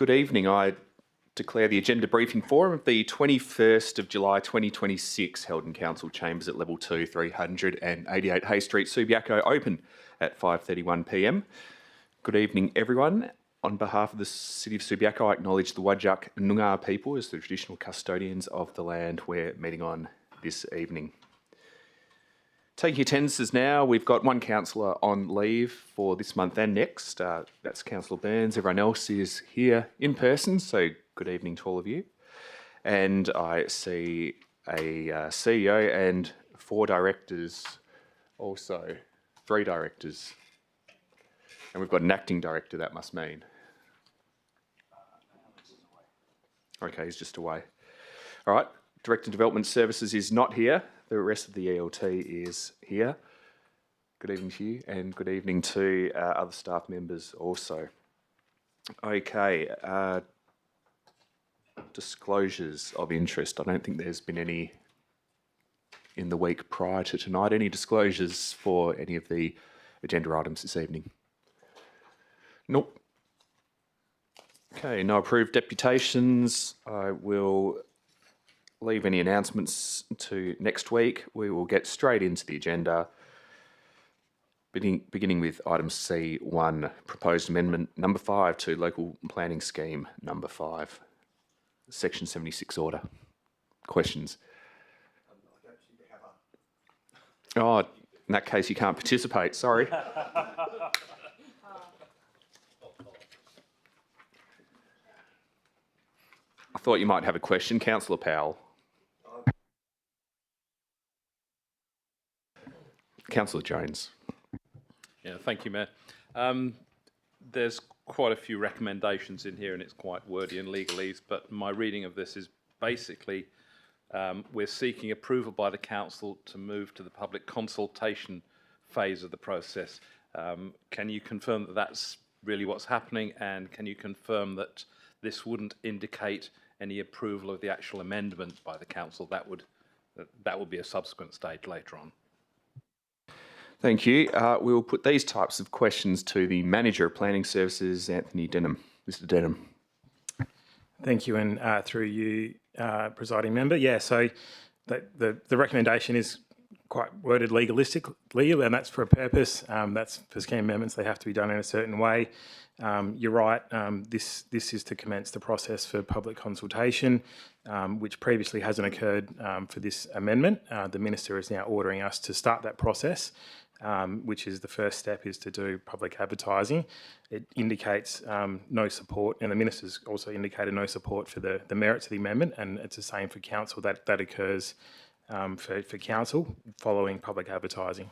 Good evening. I declare the agenda briefing forum of the 21st of July 2026 held in Council Chambers at Level 2, 388 Hay Street, Subiaco, open at 5:31 p.m. Good evening, everyone. On behalf of the City of Subiaco, I acknowledge the Whadjuk Noongar people as the traditional custodians of the land we're meeting on this evening. Taking attendances now, we've got one councillor on leave for this month and next. That's Councillor Burns. Everyone else is here in person, so good evening to all of you. And I see a CEO and 4 directors, also 3 directors. And we've got an acting director, that must mean. Okay, he's just away. All right, Director of Development Services is not here. The rest of the ELT is here. Good evening to you, and good evening to other staff members also. Okay, disclosures of interest. I don't think there's been any in the week prior to tonight. Any disclosures for any of the agenda items this evening? Nope. Okay, no approved deputations. I will leave any announcements to next week. We will get straight into the agenda, beginning with item C1, proposed amendment number 5 to local planning scheme number 5, section 76 order. Questions? Oh, in that case you can't participate, sorry. I thought you might have a question, Councillor Powell. Councillor Jones. Yeah, thank you, Mayor. There's quite a few recommendations in here and it's quite wordy and legalese, but my reading of this is basically we're seeking approval by the council to move to the public consultation phase of the process. Can you confirm that that's really what's happening, and can you confirm that this wouldn't indicate any approval of the actual amendment by the council? That would be a subsequent stage later on. Thank you. We will put these types of questions to the Manager of Planning Services, Anthony Denham. Mr. Denham. Thank you, and through you, Presiding Member. Yeah, so the recommendation is quite worded legalistically, and that's for a purpose. That's for scheme amendments. They have to be done in a certain way. You're right. This is to commence the process for public consultation, which previously hasn't occurred for this amendment. The Minister is now ordering us to start that process, which is the first step, is to do public advertising. It indicates no support, and the Minister's also indicated no support for the merits of the amendment, and it's the same for Council. That occurs for Council following public advertising.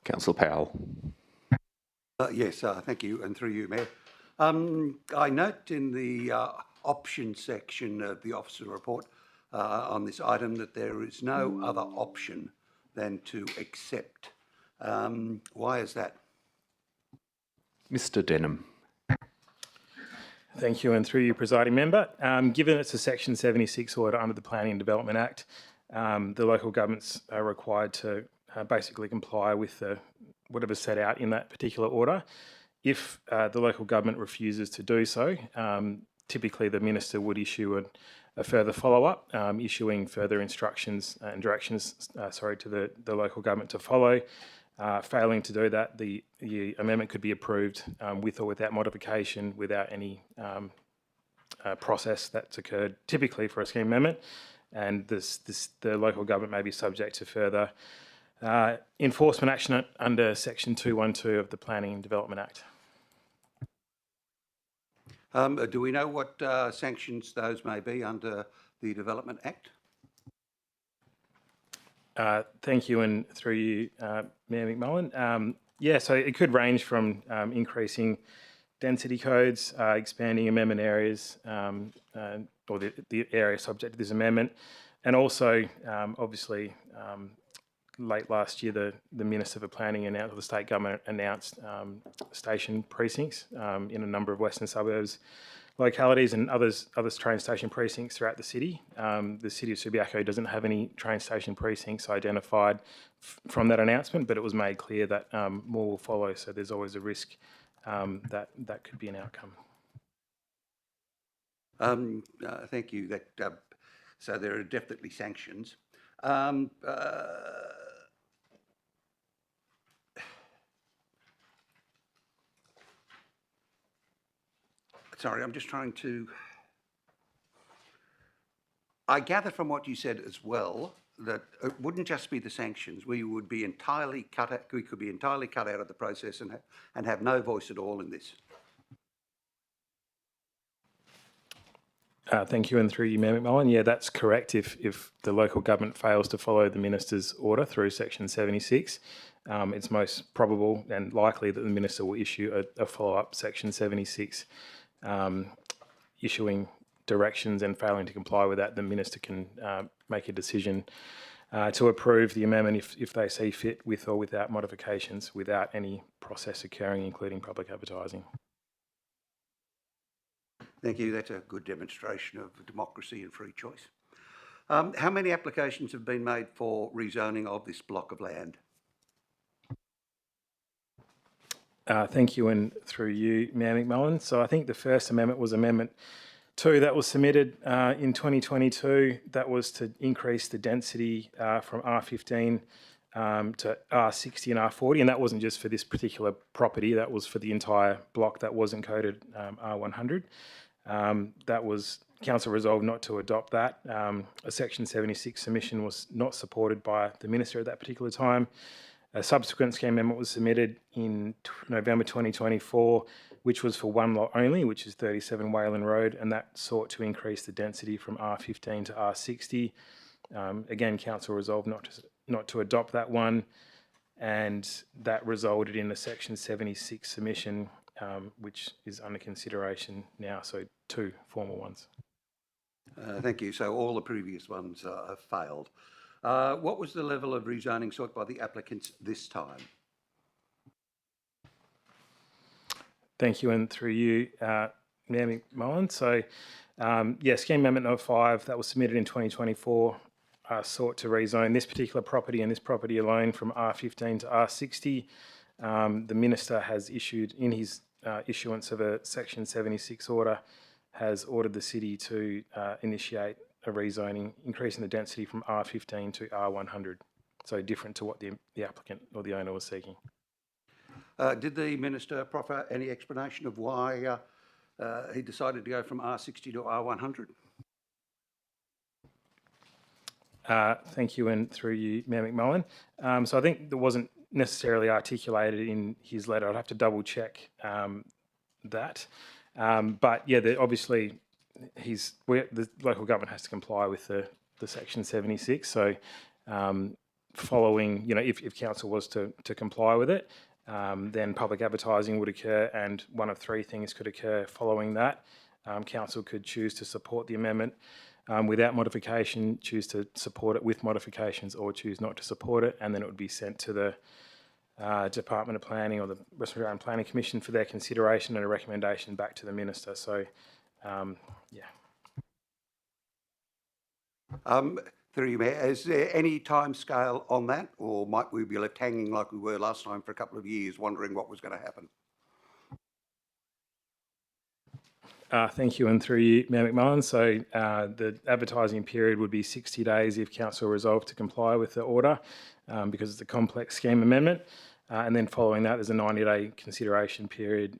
Councillor Powell. Yes, thank you, and through you, Mayor. I note in the option section of the officer report on this item that there is no other option than to accept. Why is that? Mr. Denham. Thank you, and through you, Presiding Member. Given it's a Section 76 order under the Planning and Development Act, the local governments are required to basically comply with whatever's set out in that particular order. If the local government refuses to do so, typically the Minister would issue a further follow-up, issuing further instructions and directions to the local government to follow. Failing to do that, the amendment could be approved with or without modification, without any process that's occurred typically for a scheme amendment, and the local government may be subject to further enforcement action under Section 212 of the Planning and Development Act. Do we know what sanctions those may be under the Development Act? Thank you, and through you, Mayor McMullen. Yeah, so it could range from increasing density codes, expanding amendment areas, or the area subject to this amendment, and also, obviously, late last year, the Minister for Planning announced, or the state government announced station precincts in a number of western suburbs localities and others train station precincts throughout the city. The City of Subiaco doesn't have any train station precincts identified from that announcement, but it was made clear that more will follow. So there's always a risk that that could be an outcome. Thank you. So there are definitely sanctions. Sorry, I'm just trying to. I gather from what you said as well that it wouldn't just be the sanctions. We would be entirely cut out. We could be entirely cut out of the process and have no voice at all in this. Thank you, and through you, Mayor McMullen. Yeah, that's correct. If the local government fails to follow the minister's order through Section 76, it's most probable and likely that the minister will issue a follow-up Section 76, issuing directions, and failing to comply with that, the minister can make a decision to approve the amendment if they see fit, with or without modifications, without any process occurring, including public advertising. Thank you. That's a good demonstration of democracy and free choice. How many applications have been made for rezoning of this block of land? Thank you, and through you, Mayor McMullen. So I think the first amendment was Amendment 2 that was submitted in 2022. That was to increase the density from R15 to R60 and R40, and that wasn't just for this particular property, that was for the entire block that wasn't coded R100. That was, council resolved not to adopt that. A Section 76 submission was not supported by the minister at that particular time. A subsequent scheme amendment was submitted in November 2024, which was for one lot only, which is 37 Wayland Road, and that sought to increase the density from R15 to R60. Again, council resolved not to adopt that one, and that resulted in a Section 76 submission, which is under consideration now, so 2 formal ones. Thank you. So all the previous ones have failed. What was the level of rezoning sought by the applicants this time? Thank you, and through you, Mayor McMullen. So, scheme amendment number 5 that was submitted in 2024 sought to rezone this particular property and this property alone from R15 to R60. The minister has issued, in his issuance of a Section 76 order, has ordered the city to initiate a rezoning, increasing the density from R15 to R100. So different to what the applicant or the owner was seeking. Did the minister proffer any explanation of why he decided to go from R60 to R100? Thank you, and through you, Mayor McMullen. So I think that wasn't necessarily articulated in his letter. I'd have to double check that. But yeah, obviously the local government has to comply with the Section 76. So following, if council was to comply with it, then public advertising would occur, and one of 3 things could occur following that. Council could choose to support the amendment without modification, choose to support it with modifications, or choose not to support it, and then it would be sent to the Department of Planning or the Western Australian Planning Commission for their consideration and a recommendation back to the minister. So, Through you, Mayor, is there any time scale on that, or might we be left hanging like we were last time for a couple of years, wondering what was going to happen? Thank you, and through you, Mayor McMullen. So the advertising period would be 60 days if council resolved to comply with the order, because it's a complex scheme amendment. And then following that, there's a 90-day consideration period,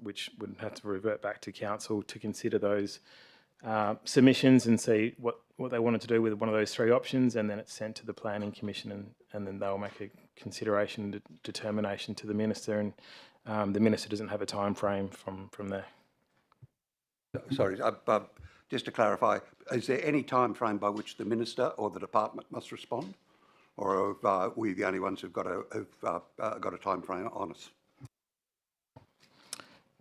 which would have to revert back to council to consider those submissions and see what they wanted to do with one of those 3 options, and then it's sent to the Planning Commission, and then they'll make a consideration determination to the minister, and the minister doesn't have a time frame from there. Sorry, just to clarify, is there any time frame by which the minister or the department must respond, or are we the only ones who've got a time frame on us?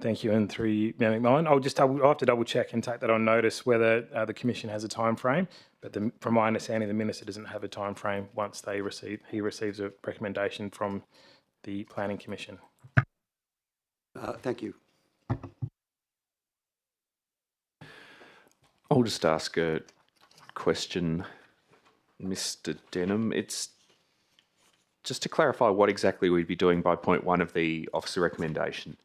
Thank you, and through you, Mayor McMullen. I'll have to double check and take that on notice whether the Commission has a time frame. But from my understanding, the minister doesn't have a time frame once he receives a recommendation from the Planning Commission. Thank you. I'll just ask a question, Mr. Denham. It's just to clarify what exactly we'd be doing by point 1 of the officer recommendation.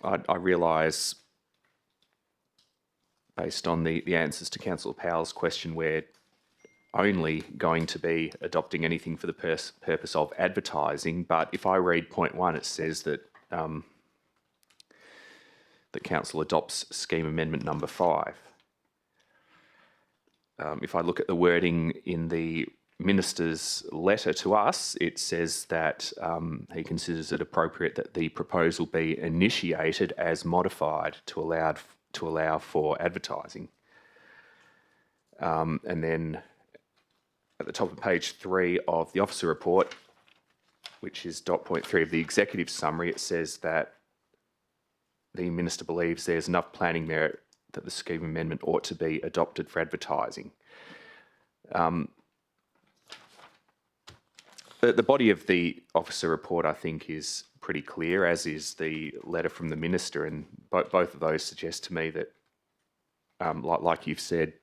I realise, based on the answers to Councillor Powell's question, we're only going to be adopting anything for the purpose of advertising, but if I read point 1, it says that that Council adopts scheme amendment number 5. If I look at the wording in the Minister's letter to us, it says that he considers it appropriate that the proposal be initiated as modified to allow for advertising. And then at the top of page 3 of the officer report, which is dot point 3 of the executive summary, it says that the Minister believes there's enough planning merit that the scheme amendment ought to be adopted for advertising. The body of the officer report, I think, is pretty clear, as is the letter from the Minister, and both of those suggest to me that, like you've said,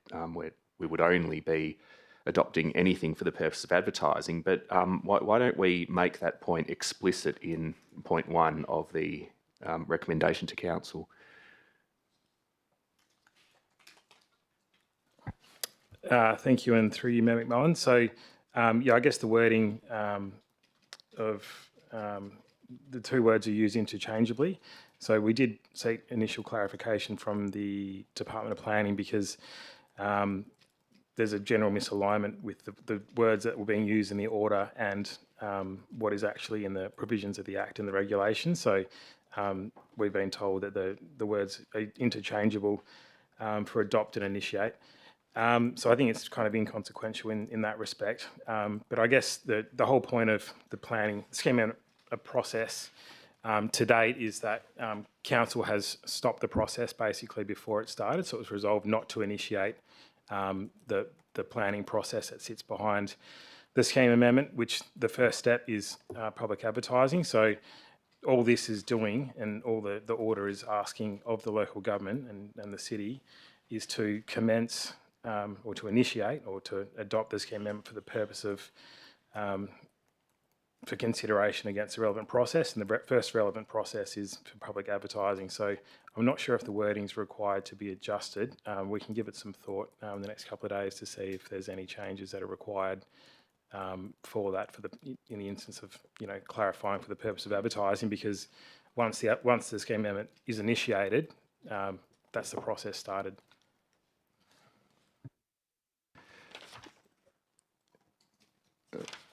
we would only be adopting anything for the purpose of advertising. But why don't we make that point explicit in point 1 of the recommendation to Council? Thank you, and through you, Mayor McMullen. So, I guess the wording of the two words are used interchangeably. So we did seek initial clarification from the Department of Planning because there's a general misalignment with the words that were being used in the order and what is actually in the provisions of the Act and the regulations. So we've been told that the words are interchangeable for adopt and initiate. So I think it's kind of inconsequential in that respect. But I guess the whole point of the planning scheme process to date is that Council has stopped the process basically before it started. So it was resolved not to initiate the planning process that sits behind the scheme amendment, which the first step is public advertising. So all this is doing, and all the order is asking of the local government and the city, is to commence or to initiate or to adopt the scheme amendment for the purpose of for consideration against the relevant process, and the first relevant process is for public advertising. So I'm not sure if the wording is required to be adjusted. We can give it some thought in the next couple of days to see if there's any changes that are required for that, in the instance of clarifying for the purpose of advertising, because once the scheme amendment is initiated, that's the process started.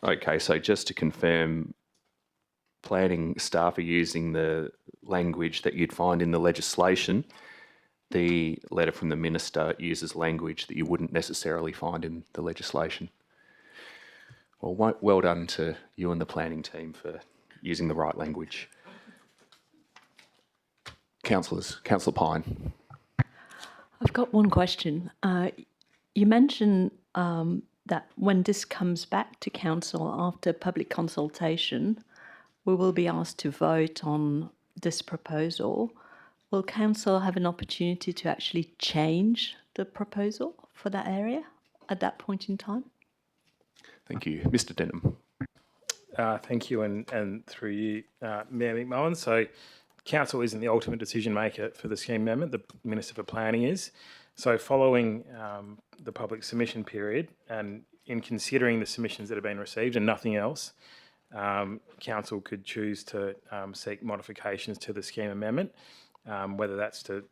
Okay, so just to confirm, planning staff are using the language that you'd find in the legislation. The letter from the Minister uses language that you wouldn't necessarily find in the legislation. Well, well done to you and the planning team for using the right language. Councillor Pine. I've got one question. You mentioned that when this comes back to Council after public consultation, we will be asked to vote on this proposal. Will Council have an opportunity to actually change the proposal for that area at that point in time? Thank you. Mr Denham. Thank you, and through you, Mayor McMullen. So Council isn't the ultimate decision maker for the scheme amendment, the Minister for Planning is. So following the public submission period, and in considering the submissions that have been received and nothing else, Council could choose to seek modifications to the scheme amendment, whether that's to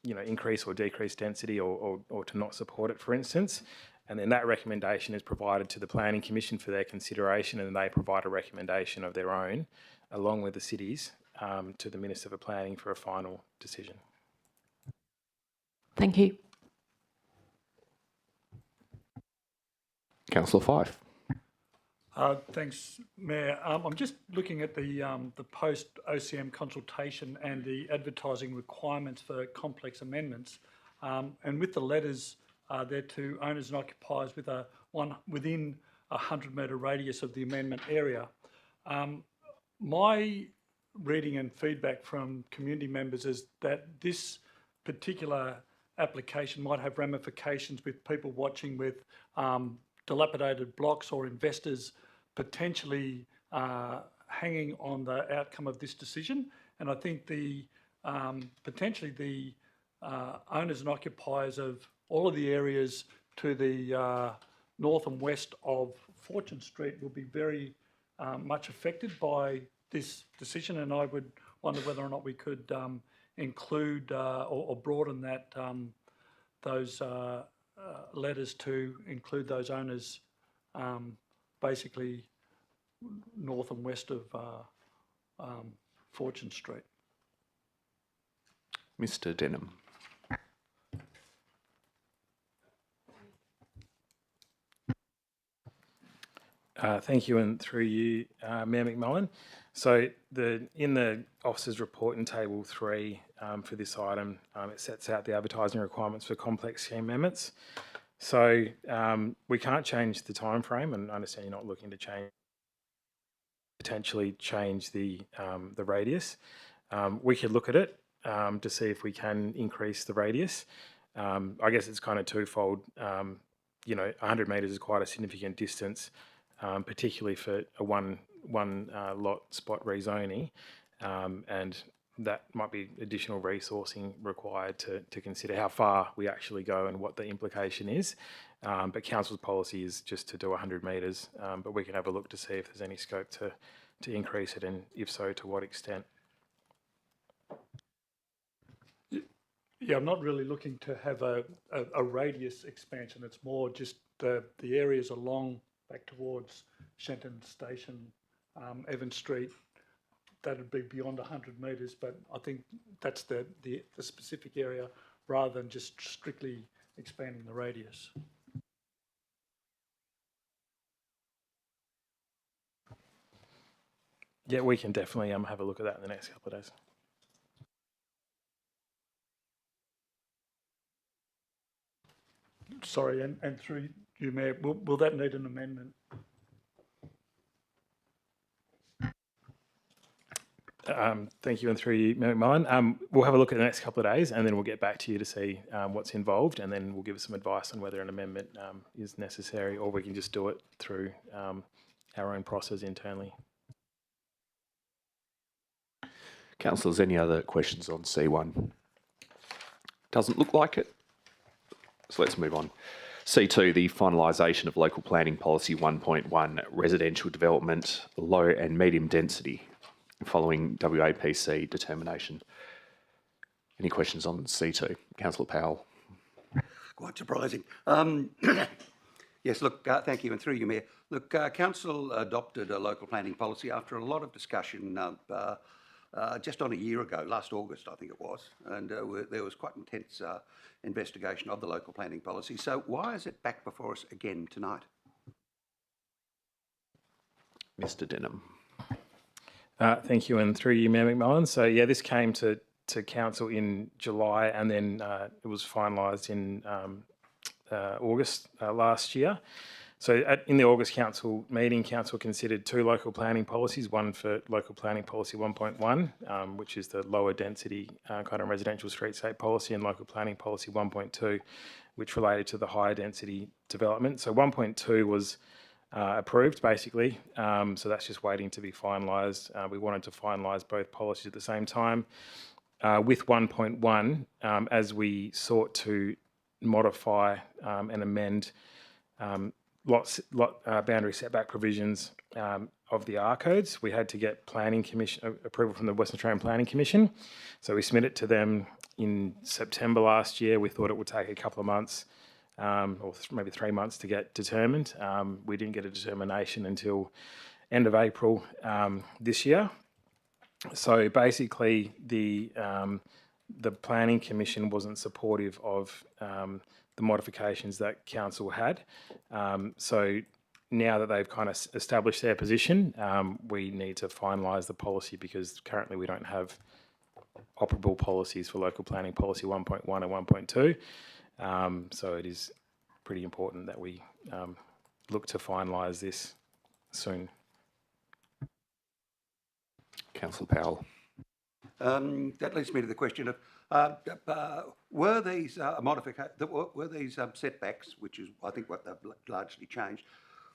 increase or decrease density or to not support it, for instance. And then that recommendation is provided to the Planning Commission for their consideration, and they provide a recommendation of their own, along with the cities, to the Minister for Planning for a final decision. Thank you. Councillor Fife. Thanks, Mayor. I'm just looking at the post-OCM consultation and the advertising requirements for complex amendments, and with the letters there to owners and occupiers within a 100-metre radius of the amendment area. My reading and feedback from community members is that this particular application might have ramifications with people watching, with dilapidated blocks or investors potentially hanging on the outcome of this decision. And I think potentially the owners and occupiers of all of the areas to the north and west of Fortune Street will be very much affected by this decision, and I would wonder whether or not we could include or broaden that those letters to include those owners basically north and west of Fortune Street. Mr. Denham. Thank you, and through you, Mayor McMullen. So in the officer's report in Table 3 for this item, it sets out the advertising requirements for complex scheme amendments. So we can't change the time frame, and I understand you're not looking to potentially change the radius. We could look at it to see if we can increase the radius. I guess it's kind of twofold. 100 metres is quite a significant distance, particularly for a one lot spot rezoning, and that might be additional resourcing required to consider how far we actually go and what the implication is. But council's policy is just to do 100 metres, but we can have a look to see if there's any scope to increase it, and if so, to what extent. Yeah, I'm not really looking to have a radius expansion. It's more just the areas along back towards Shenton Station, Evans Street. That would be beyond 100 metres, but I think that's the specific area rather than just strictly expanding the radius. Yeah, we can definitely have a look at that in the next couple of days. Sorry, and through you, Mayor, will that need an amendment? Thank you, and through you, Mayor McMullen. We'll have a look at the next couple of days, and then we'll get back to you to see what's involved, and then we'll give some advice on whether an amendment is necessary, or we can just do it through our own process internally. Councillors, any other questions on C1? Doesn't look like it. So let's move on. C2, the finalisation of local planning policy 1.1, residential development, low and medium density, following WAPC determination. Any questions on C2? Councillor Powell. Quite surprising. Yes, look, thank you, and through you, Mayor. Look, Council adopted a local planning policy after a lot of discussion just on a year ago, last August, I think it was, and there was quite intense investigation of the local planning policy. So why is it back before us again tonight? Mr. Denham. Thank you, and through you, Mayor McMullen. So yeah, this came to council in July, and then it was finalised in August last year. So in the August council meeting, council considered two local planning policies, one for local planning policy 1.1, which is the lower density kind of residential streetscape policy, and local planning policy 1.2, which related to the higher density development. So 1.2 was approved basically, so that's just waiting to be finalised. We wanted to finalise both policies at the same time. With 1.1, as we sought to modify and amend boundary setback provisions of the R codes, we had to get planning commission approval from the Western Australian Planning Commission. So we submitted to them in September last year. We thought it would take a couple of months or maybe 3 months to get determined. We didn't get a determination until end of April this year. So basically the Planning Commission wasn't supportive of the modifications that council had. So now that they've kind of established their position, we need to finalise the policy, because currently we don't have operable policies for local planning policy 1.1 and 1.2. So it is pretty important that we look to finalise this soon. Councillor Powell. That leads me to the question of Were these were these setbacks, which is I think what they've largely changed,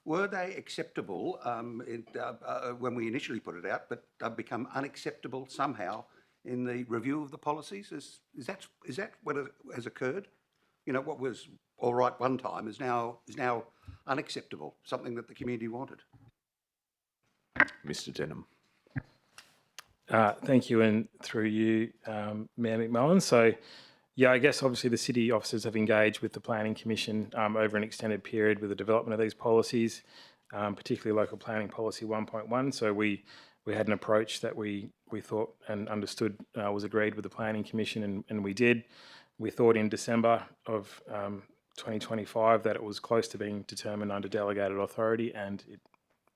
were they acceptable when we initially put it out, but they've become unacceptable somehow in the review of the policies? Is that what has occurred? You know, what was all right one time is now unacceptable, something that the community wanted. Mr. Denham. Thank you, and through you, Mayor McMullen. So, yeah, I guess obviously the city officers have engaged with the Planning Commission over an extended period with the development of these policies, particularly Local Planning Policy 1.1. So we had an approach that we thought and understood was agreed with the Planning Commission, and we did. We thought in December of 2025 that it was close to being determined under delegated authority, and it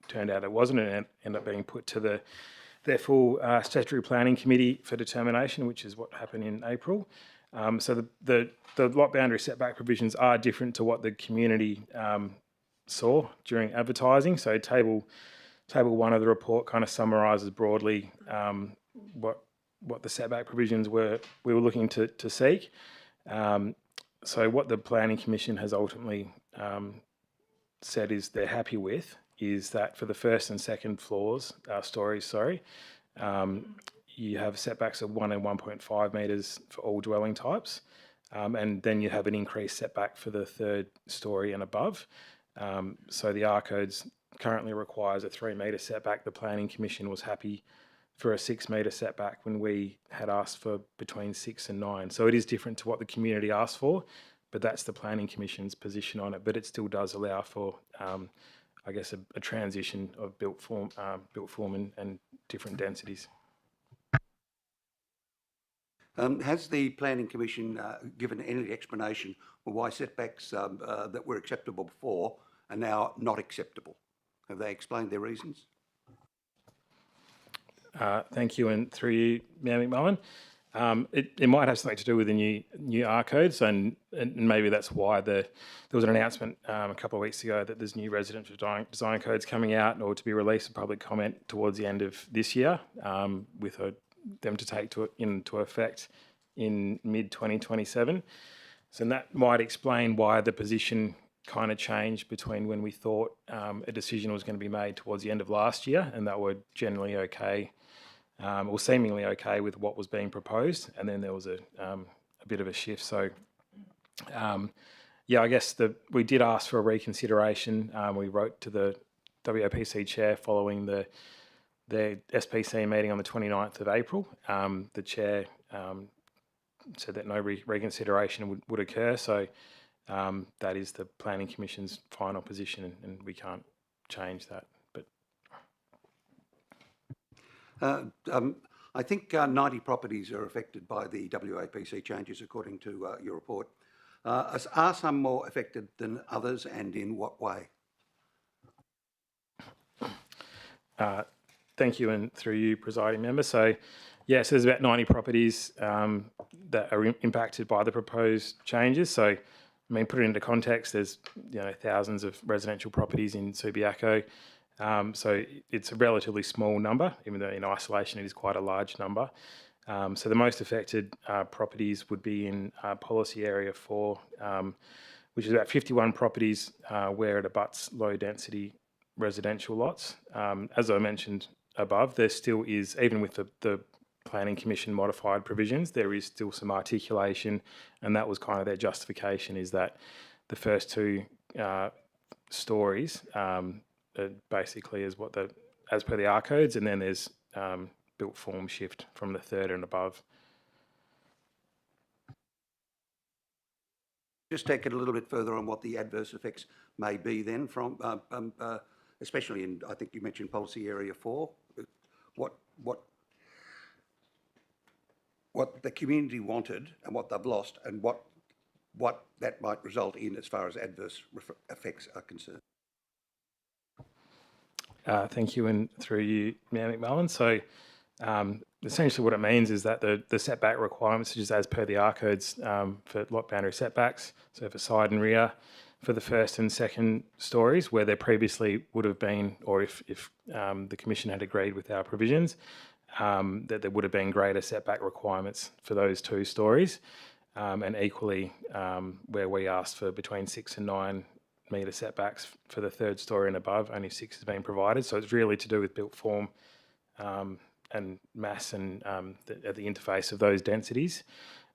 turned out it wasn't, and it ended up being put to their full statutory planning committee for determination, which is what happened in April. So the lot boundary setback provisions are different to what the community saw during advertising. So table 1 of the report kind of summarises broadly what the setback provisions we were looking to seek. So what the Planning Commission has ultimately said is they're happy with is that for the first and second stories, you have setbacks of 1 and 1.5 metres for all dwelling types, and then you have an increased setback for the third story and above. So the R codes currently requires a 3 metre setback. The Planning Commission was happy for a 6 metre setback when we had asked for between 6 and 9. So it is different to what the community asked for, but that's the Planning Commission's position on it. But it still does allow for I guess a transition of built form and different densities. Has the Planning Commission given any explanation for why setbacks that were acceptable before are now not acceptable? Have they explained their reasons? Thank you, and through you, Mayor McMullen. It might have something to do with the new R codes, and maybe that's why there was an announcement a couple of weeks ago that there's new residential design codes coming out or to be released for public comment towards the end of this year, with them to take into effect in mid-2027. So that might explain why the position kind of changed between when we thought a decision was going to be made towards the end of last year and that we're generally okay, or seemingly okay with what was being proposed, and then there was a bit of a shift. So, yeah, I guess we did ask for a reconsideration. We wrote to the WAPC chair following the SPC meeting on the 29th of April. The chair said that no reconsideration would occur. So that is the Planning Commission's final position, and we can't change that. I think 90 properties are affected by the WAPC changes, according to your report. Are some more affected than others, and in what way? Thank you, and through you, presiding member. So, yes, there's about 90 properties that are impacted by the proposed changes. So, I mean, put it into context, there's thousands of residential properties in Subiaco. So it's a relatively small number, even though in isolation it is quite a large number. So the most affected properties would be in policy area 4, which is about 51 properties where it abuts low density residential lots. As I mentioned above, there still is, even with the Planning Commission modified provisions, there is still some articulation, and that was kind of their justification, is that the first 2 stories basically is as per the R codes, and then there's built form shift from the third and above. Just take it a little bit further on what the adverse effects may be then, from especially in, I think you mentioned policy area 4. What the community wanted and what they've lost, and what that might result in as far as adverse effects are concerned. Thank you, and through you, Mayor McMullen. So essentially what it means is that the setback requirements, just as per the R codes for lot boundary setbacks, so for side and rear, for the first and second stories, where there previously would have been, or if the Commission had agreed with our provisions, that there would have been greater setback requirements for those 2 stories. And equally, where we asked for between 6 and 9 metre setbacks for the 3rd story and above, only 6 has been provided. So it's really to do with built form and mass and at the interface of those densities.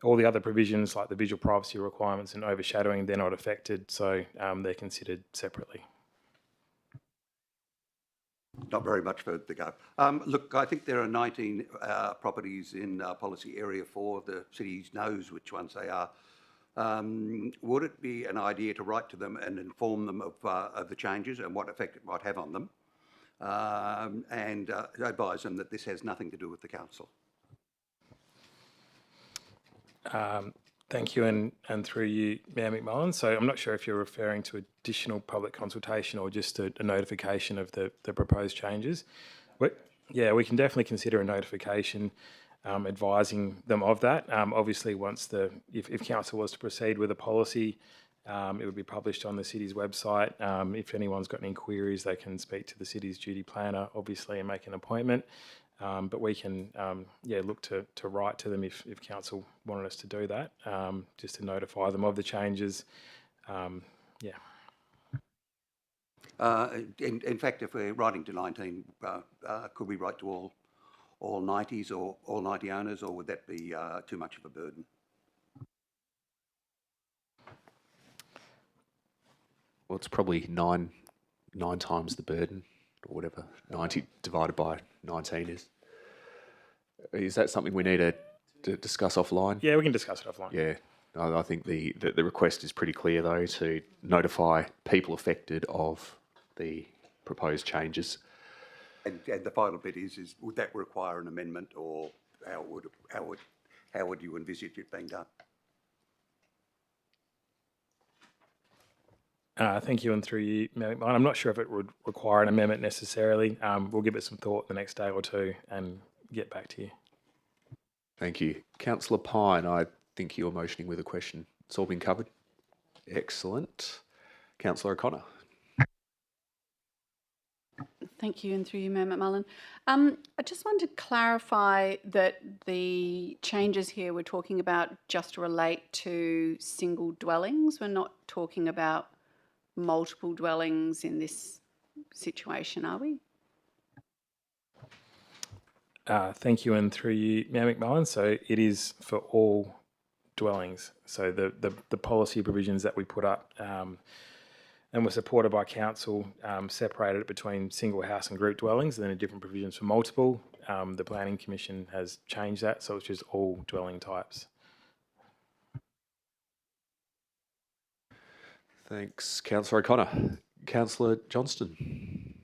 All the other provisions like the visual privacy requirements and overshadowing, they're not affected, so they're considered separately. Not very much further to go. Look, I think there are 19 properties in policy area 4. The city knows which ones they are. Would it be an idea to write to them and inform them of the changes and what effect it might have on them, and advise them that this has nothing to do with the council? Thank you, and through you, Mayor McMullen. So I'm not sure if you're referring to additional public consultation or just a notification of the proposed changes. Yeah, we can definitely consider a notification advising them of that. Obviously, if council was to proceed with a policy, it would be published on the city's website. If anyone's got any queries, they can speak to the city's duty planner, obviously, and make an appointment. But we can, look to write to them if council wanted us to do that, just to notify them of the changes. In fact, if we're writing to 19, could we write to all 90s or all 90 owners, or would that be too much of a burden? Well, it's probably nine times the burden, or whatever 90 divided by 19 is. Is that something we need to discuss offline? Yeah, we can discuss it offline. Yeah, I think the request is pretty clear, though, to notify people affected of the proposed changes. And the final bit is would that require an amendment, or how would you envisage it being done? Thank you, and through you, Mayor McMahon. I'm not sure if it would require an amendment necessarily. We'll give it some thought the next day or two and get back to you. Thank you. Councillor Pine, I think you were motioning with a question. It's all been covered. Excellent. Councillor O'Connor. Thank you, and through you, Mayor McMullen. I just wanted to clarify that the changes here we're talking about just relate to single dwellings. We're not talking about multiple dwellings in this situation, are we? Thank you, and through you, Mayor McMullen. So it is for all dwellings. So the policy provisions that we put up and were supported by council separated it between single house and group dwellings, and then a different provisions for multiple. The Planning Commission has changed that, so it's just all dwelling types. Thanks, Councillor O'Connor. Councillor Johnston.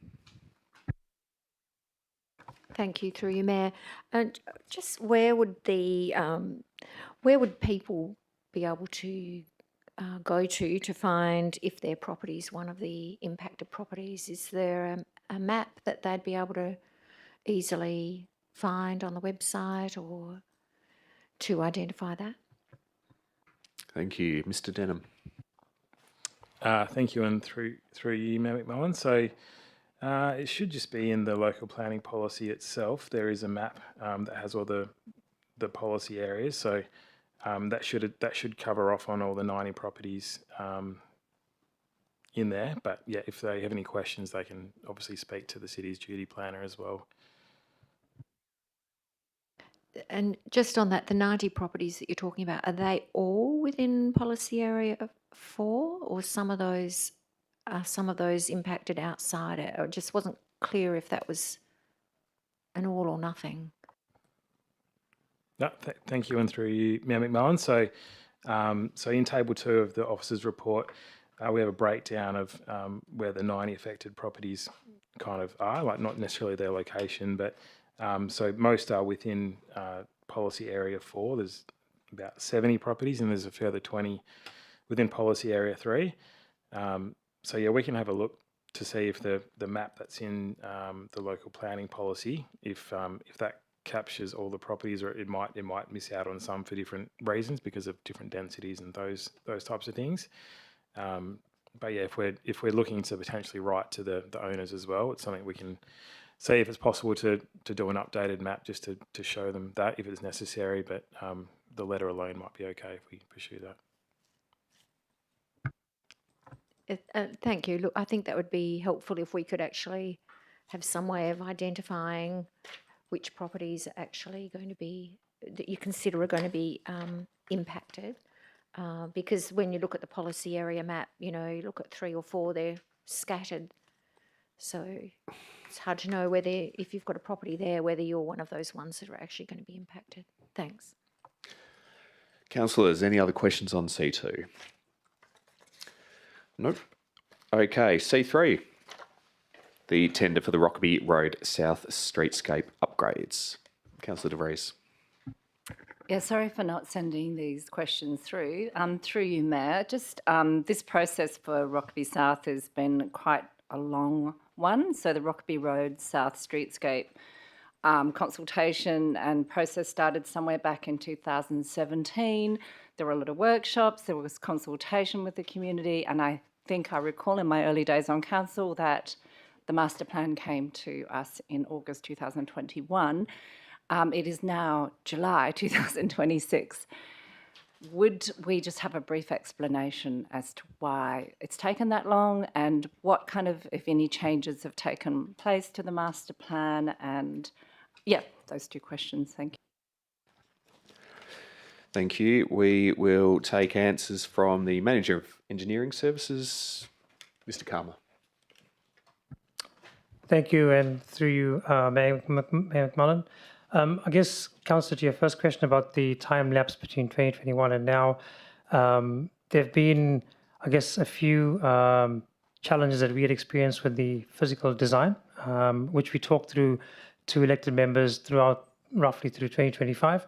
Thank you, through you, Mayor. And just where would people be able to go to find if their property is one of the impacted properties? Is there a map that they'd be able to easily find on the website or to identify that? Thank you. Mr Denham. Thank you, and through you, Mayor McMullen. So it should just be in the local planning policy itself. There is a map that has all the policy areas. So that should cover off on all the 90 properties in there. But yeah, if they have any questions, they can obviously speak to the city's duty planner as well. And just on that, the 90 properties that you're talking about, are they all within policy area 4, or some of those impacted outside it? Or it just wasn't clear if that was an all or nothing. No, thank you, and through you, Mayor McMullen. So in table 2 of the officer's report, we have a breakdown of where the 90 affected properties kind of are, like not necessarily their location, but so most are within policy area 4. There's about 70 properties, and there's a further 20 within policy area 3. So yeah, we can have a look to see if the map that's in the local planning policy, if that captures all the properties, or it might miss out on some for different reasons because of different densities and those types of things. But yeah, if we're looking to potentially write to the owners as well, it's something we can see if it's possible to do an updated map just to show them that if it's necessary, but the letter alone might be okay if we pursue that. Thank you. Look, I think that would be helpful if we could actually have some way of identifying which properties are actually going to be, that you consider are going to be impacted. Because when you look at the policy area map, you look at 3 or 4, they're scattered. So it's hard to know whether, if you've got a property there, whether you're one of those ones that are actually going to be impacted. Thanks. Councillors, any other questions on C2? Nope. Okay, C3. The tender for the Rockaby Road South Streetscape upgrades. Councillor De Vries. Yeah, sorry for not sending these questions through. Through you, Mayor, just this process for Rockaby South has been quite a long one. So the Rockaby Road South Streetscape consultation and process started somewhere back in 2017. There were a lot of workshops, there was consultation with the community, and I think I recall in my early days on council that the master plan came to us in August 2021. It is now July 2026. Would we just have a brief explanation as to why it's taken that long and what kind of, if any, changes have taken place to the master plan? And yeah, those 2 questions. Thank you. Thank you. We will take answers from the Manager of Engineering Services, Mr. Karma. Thank you, and through you, Mayor McMullen. I guess, Councillor, to your first question about the time lapse between 2021 and now, there have been, I guess, a few challenges that we had experienced with the physical design, which we talked through to elected members throughout roughly through 2025.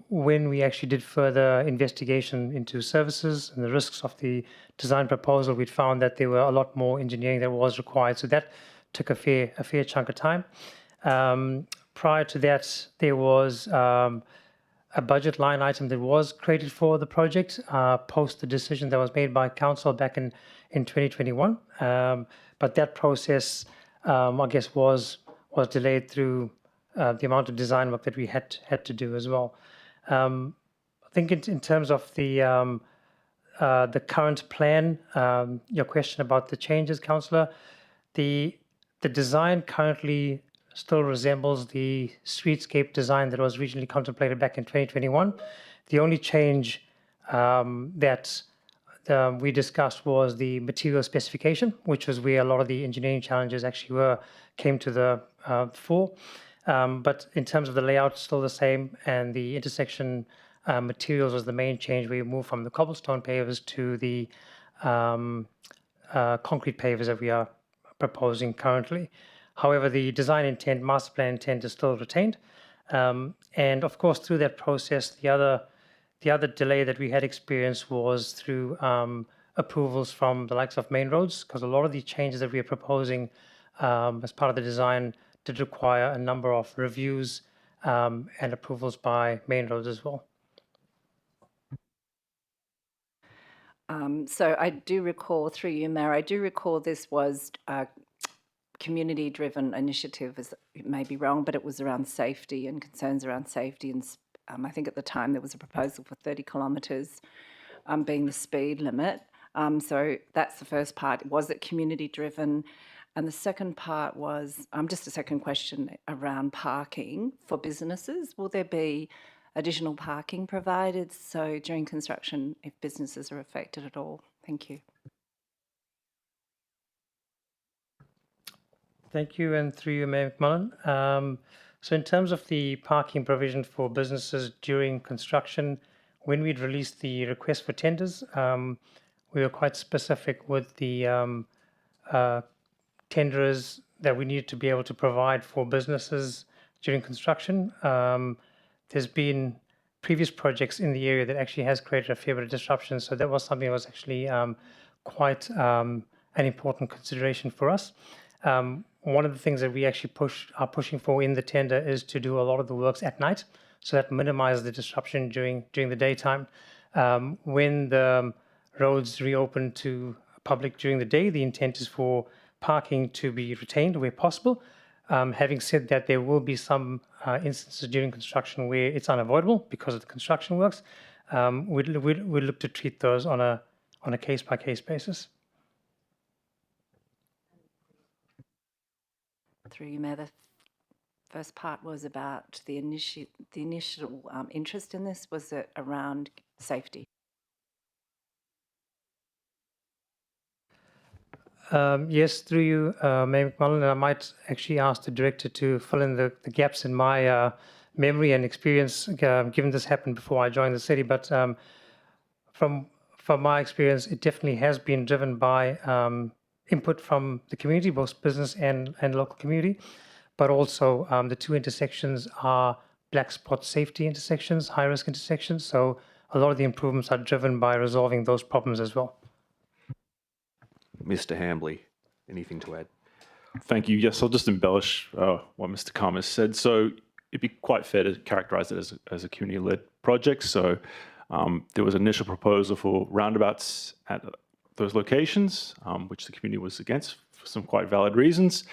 When we actually did further investigation into services and the risks of the design proposal, we found that there were a lot more engineering that was required. So that took a fair chunk of time. Prior to that, there was a budget line item that was created for the project post the decision that was made by council back in 2021. But that process, I guess, was delayed through the amount of design work that we had to do as well. I think in terms of the current plan, your question about the changes, councillor, the design currently still resembles the streetscape design that was originally contemplated back in 2021. The only change that we discussed was the material specification, which was where a lot of the engineering challenges actually came to the fore. But in terms of the layout, still the same, and the intersection materials was the main change. We moved from the cobblestone pavers to the concrete pavers that we are proposing currently. However, the design intent, master plan intent is still retained. And of course, through that process, the other delay that we had experienced was through approvals from the likes of Main Roads, because a lot of the changes that we are proposing as part of the design did require a number of reviews and approvals by Main Roads as well. So I do recall, through you, Mayor, I do recall this was a community-driven initiative. It may be wrong, but it was around safety and concerns around safety. And I think at the time there was a proposal for 30 kilometres being the speed limit. So that's the first part. Was it community-driven? And the second part was just a second question around parking for businesses. Will there be additional parking provided so during construction if businesses are affected at all? Thank you. Thank you, and through you, Mayor McMullen. So in terms of the parking provision for businesses during construction, when we'd released the request for tenders, we were quite specific with the tenderers that we needed to be able to provide for businesses during construction. There's been previous projects in the area that actually has created a fair bit of disruption, so that was something that was actually quite an important consideration for us. One of the things that we actually are pushing for in the tender is to do a lot of the works at night, so that minimizes the disruption during the daytime. When the roads reopen to public during the day, the intent is for parking to be retained where possible, Having said that, there will be some instances during construction where it's unavoidable because of the construction works. We'd look to treat those on a case-by-case basis. Through you, Mayor, the first part was about the initial interest in this. Was it around safety? Yes, through you, Mayor McMullen, and I might actually ask the director to fill in the gaps in my memory and experience, given this happened before I joined the city. But from my experience, it definitely has been driven by input from the community, both business and local community. But also the two intersections are black spot safety intersections, high risk intersections. So a lot of the improvements are driven by resolving those problems as well. Mr. Hambley, anything to add? Thank you. Yes, I'll just embellish what Mr. Kama said. So it'd be quite fair to characterise it as a community-led project. So there was an initial proposal for roundabouts at those locations, which the community was against for some quite valid reasons.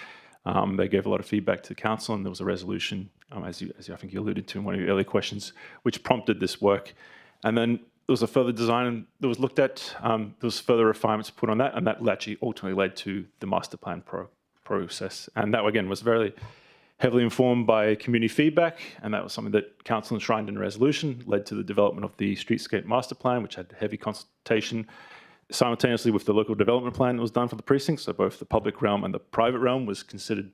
They gave a lot of feedback to the council, and there was a resolution, as I think you alluded to in one of your earlier questions, which prompted this work. And then there was a further design that was looked at. There was further refinements put on that, and that actually ultimately led to the master plan process. And that, again, was very heavily informed by community feedback, and that was something that council enshrined in a resolution, led to the development of the streetscape master plan, which had heavy consultation simultaneously with the local development plan that was done for the precinct. So both the public realm and the private realm was considered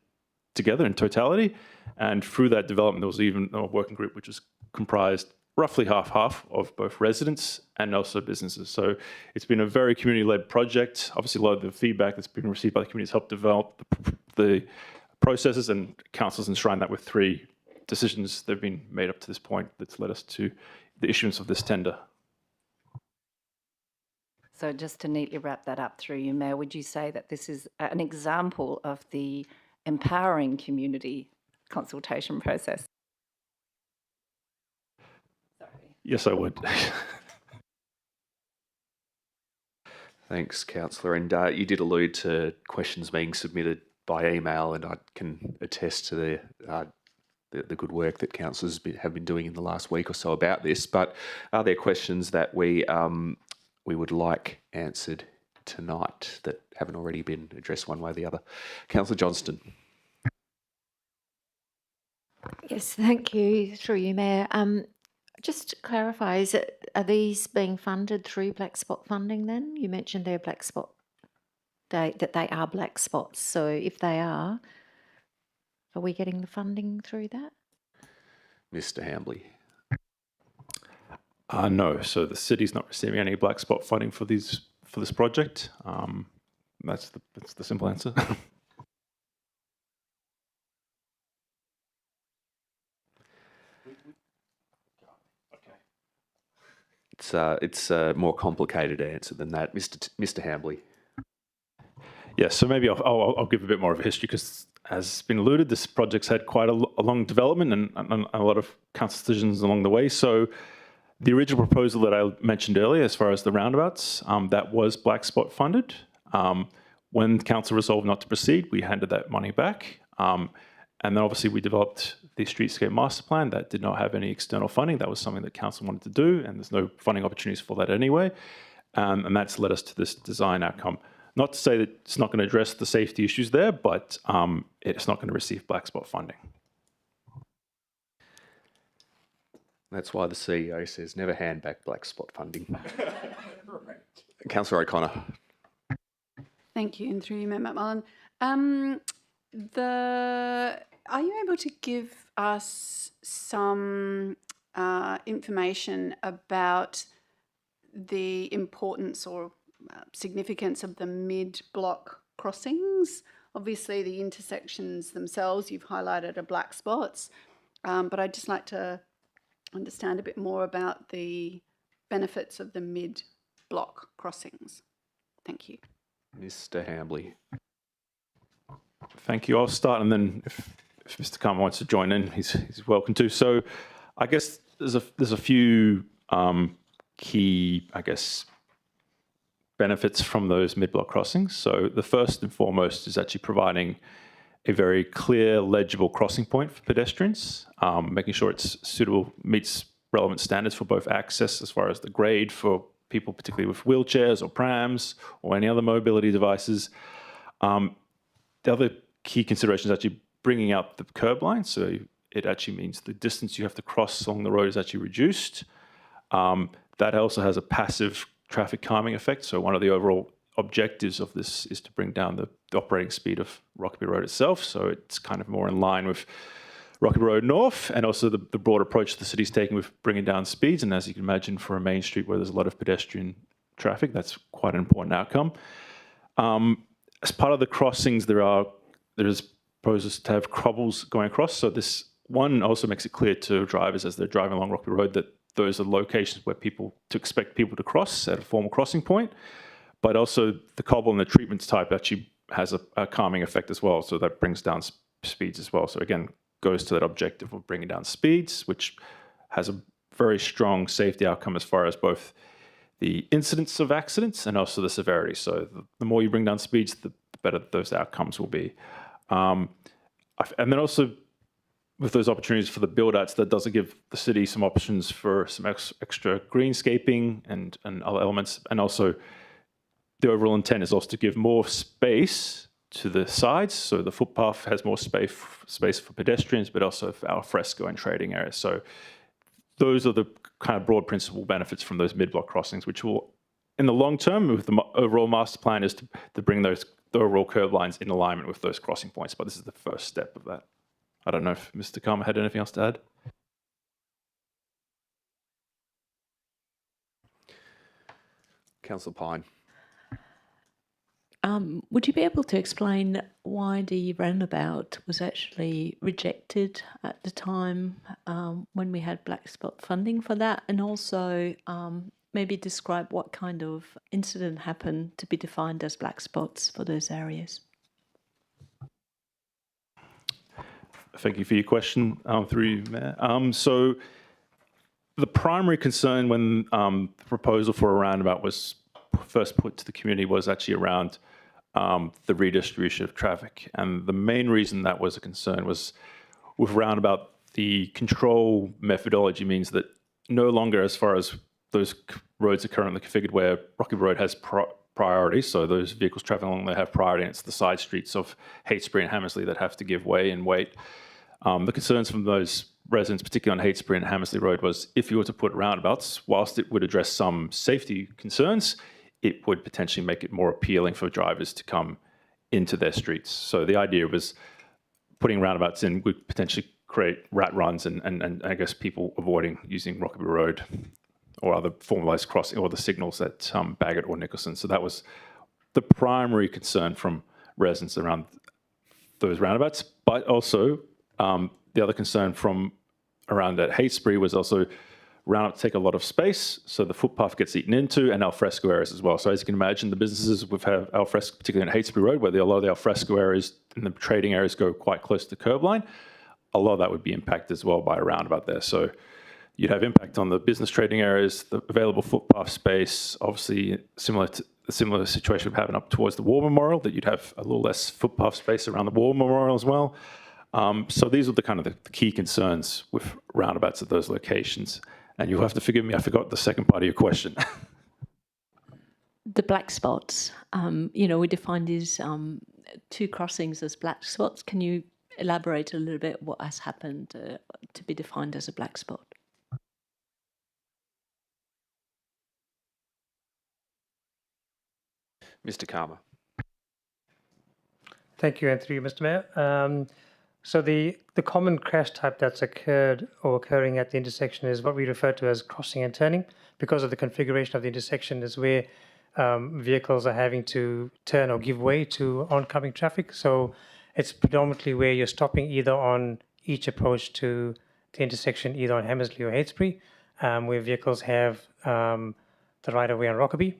together in totality. And through that development, there was even a working group which was comprised roughly half-half of both residents and also businesses. So it's been a very community-led project. Obviously, a lot of the feedback that's been received by the community has helped develop the processes, and council's enshrined that with 3 decisions that have been made up to this point that's led us to the issuance of this tender. So just to neatly wrap that up through you, Mayor, would you say that this is an example of the empowering community consultation process? Sorry. Yes, I would. Thanks, Councillor. And you did allude to questions being submitted by email, and I can attest to the good work that councillors have been doing in the last week or so about this. But are there questions that we would like answered tonight that haven't already been addressed one way or the other? Councillor Johnston. Yes, thank you. Through you, Mayor. Just to clarify, are these being funded through black spot funding then? You mentioned they're black spot, that they are black spots. So if they are we getting the funding through that? Mr. Hambley. No, so the city's not receiving any black spot funding for this project. That's the simple answer. It's a more complicated answer than that, Mr. Hambley. Yeah, so maybe I'll give a bit more of a history, because as been alluded, this project's had quite a long development and a lot of council decisions along the way. So the original proposal that I mentioned earlier, as far as the roundabouts, that was black spot funded. When council resolved not to proceed, we handed that money back. And then obviously we developed the streetscape master plan that did not have any external funding. That was something that council wanted to do, and there's no funding opportunities for that anyway. And that's led us to this design outcome. Not to say that it's not going to address the safety issues there, but it's not going to receive black spot funding. That's why the CEO says never hand back black spot funding. Councillor O'Connor. Thank you, and through you, Mayor McMullen. Are you able to give us some information about the importance or significance of the mid-block crossings? Obviously, the intersections themselves, you've highlighted, are black spots, but I'd just like to understand a bit more about the benefits of the mid-block crossings. Thank you. Mr. Hambley. Thank you. I'll start, and then if Mr. Kama wants to join in, he's welcome to. So I guess there's a few key, benefits from those mid-block crossings. So the first and foremost is actually providing a very clear, legible crossing point for pedestrians, making sure it's suitable, meets relevant standards for both access as far as the grade for people, particularly with wheelchairs or prams or any other mobility devices. The other key consideration is actually bringing out the curb line. So it actually means the distance you have to cross along the road is actually reduced. That also has a passive traffic calming effect. So one of the overall objectives of this is to bring down the operating speed of Rockaby Road itself. So it's kind of more in line with Rockaby Road North, and also the broad approach the city's taking with bringing down speeds. And as you can imagine, for a main street where there's a lot of pedestrian traffic, that's quite an important outcome. As part of the crossings, there is proposals to have cobbles going across. So this one also makes it clear to drivers as they're driving along Rockaby Road that those are locations where expect people to cross at a formal crossing point. But also the cobble and the treatments type actually has a calming effect as well. So that brings down speeds as well. So again, goes to that objective of bringing down speeds, which has a very strong safety outcome as far as both the incidence of accidents and also the severity. So the more you bring down speeds, the better those outcomes will be. And then also with those opportunities for the build-outs, that does give the city some options for some extra greenscaping and other elements. And also the overall intent is also to give more space to the sides, so the footpath has more space for pedestrians, but also for al fresco and trading areas. So those are the kind of broad principle benefits from those mid-block crossings, which will, in the long term, with the overall master plan, is to bring the overall curb lines in alignment with those crossing points. But this is the first step of that. I don't know if Mr. Karma had anything else to add. Councillor Pine. Would you be able to explain why the roundabout was actually rejected at the time when we had black spot funding for that, and also maybe describe what kind of incident happened to be defined as black spots for those areas? Thank you for your question, through you, Mayor. So the primary concern when the proposal for a roundabout was first put to the community was actually around the redistribution of traffic. And the main reason that was a concern was with roundabout, the control methodology means that no longer, as far as those roads are currently configured, where Rockaby Road has priority, so those vehicles traveling along there have priority, and it's the side streets of Heytesbury and Hammersley that have to give way and wait. The concerns from those residents, particularly on Heytesbury and Hammersley Road, was if you were to put roundabouts, whilst it would address some safety concerns, it would potentially make it more appealing for drivers to come into their streets. So the idea was putting roundabouts in would potentially create rat runs and I guess people avoiding using Rockaby Road or other formalised crossing or the signals at Bagot or Nicholson. So that was the primary concern from residents around those roundabouts. But also the other concern from around at Heytesbury was also roundabouts take a lot of space, so the footpath gets eaten into, and al fresco areas as well. So as you can imagine, the businesses would have al fresco, particularly in Heytesbury Road, where a lot of the al fresco areas and the trading areas go quite close to the curb line. A lot of that would be impacted as well by a roundabout there. So you'd have impact on the business trading areas, the available footpath space. Obviously, similar situation would happen up towards the War Memorial, that you'd have a little less footpath space around the War Memorial as well. So these are the kind of the key concerns with roundabouts at those locations. And you'll have to forgive me, I forgot the second part of your question. The black spots, we define these two crossings as black spots. Can you elaborate a little bit what has happened to be defined as a black spot? Mr. Karma. Thank you, and through you, Mr. Mayor. So the common crash type that's occurred or occurring at the intersection is what we refer to as crossing and turning, because of the configuration of the intersection is where vehicles are having to turn or give way to oncoming traffic. So it's predominantly where you're stopping either on each approach to the intersection, either on Hammersley or Heytesbury, where vehicles have the right of way on Rockaby.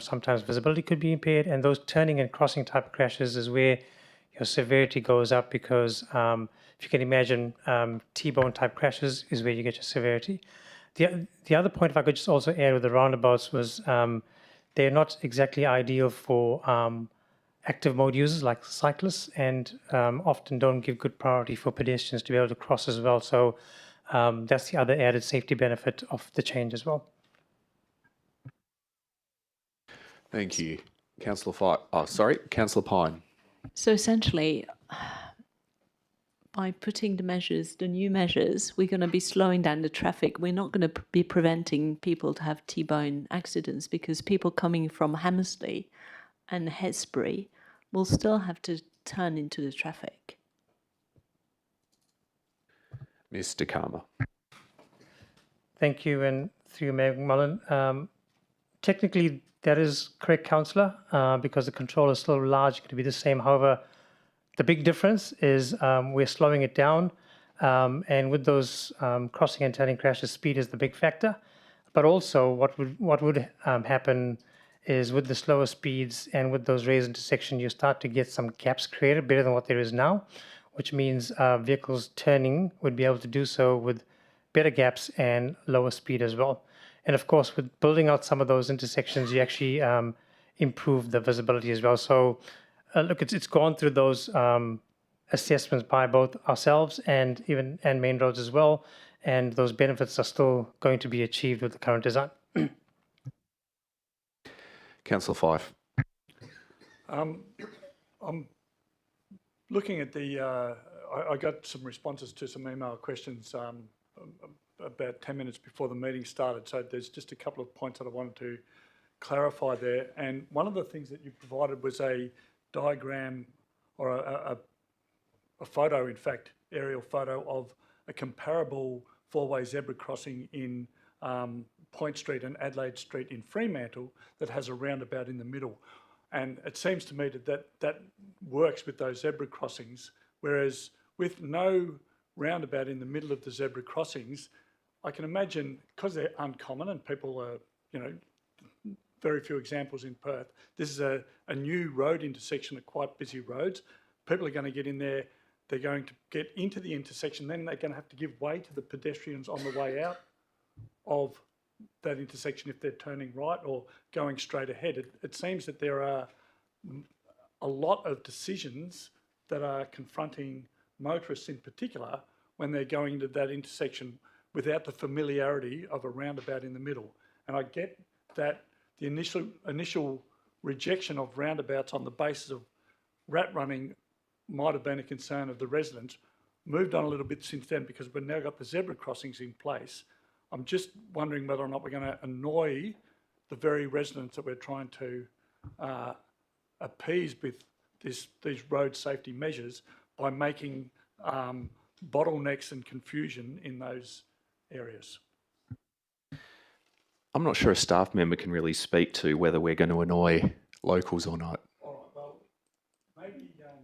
Sometimes visibility could be impaired, and those turning and crossing type of crashes is where your severity goes up, because if you can imagine, T-bone type crashes is where you get your severity. The other point, if I could just also add with the roundabouts, was they're not exactly ideal for active mode users like cyclists, and often don't give good priority for pedestrians to be able to cross as well. So that's the other added safety benefit of the change as well. Thank you. Councillor Councillor Pine. So essentially, by putting the new measures, we're going to be slowing down the traffic. We're not going to be preventing people to have T-bone accidents, because people coming from Hammersley and Hesbury will still have to turn into the traffic. Mr. Karma. Thank you, and through you, Mayor McMullen. Technically, that is correct, Councillor, because the control is still largely going to be the same. However, the big difference is we're slowing it down, and with those crossing and turning crashes, speed is the big factor. But also, what would happen is with the slower speeds and with those raised intersections, you start to get some gaps created better than what there is now, which means vehicles turning would be able to do so with better gaps and lower speed as well. And of course, with building out some of those intersections, you actually improve the visibility as well. So look, it's gone through those assessments by both ourselves and Main Roads as well, and those benefits are still going to be achieved with the current design. Councillor Fife. I'm looking at the, I got some responses to some email questions about 10 minutes before the meeting started. So there's just a couple of points that I wanted to clarify there. And one of the things that you provided was a diagram or a photo, in fact, aerial photo of a comparable four-way zebra crossing in Point Street and Adelaide Street in Fremantle that has a roundabout in the middle. And it seems to me that works with those zebra crossings, whereas with no roundabout in the middle of the zebra crossings, I can imagine, because they're uncommon and people are, very few examples in Perth, this is a new road intersection of quite busy roads. People are going to get in there, they're going to get into the intersection, then they're going to have to give way to the pedestrians on the way out of that intersection if they're turning right or going straight ahead. It seems that there are a lot of decisions that are confronting motorists in particular when they're going into that intersection without the familiarity of a roundabout in the middle. And I get that the initial rejection of roundabouts on the basis of rat running might have been a concern of the residents. Moved on a little bit since then because we've now got the zebra crossings in place. I'm just wondering whether or not we're going to annoy the very residents that we're trying to appease with these road safety measures by making bottlenecks and confusion in those areas. I'm not sure a staff member can really speak to whether we're going to annoy locals or not. All right,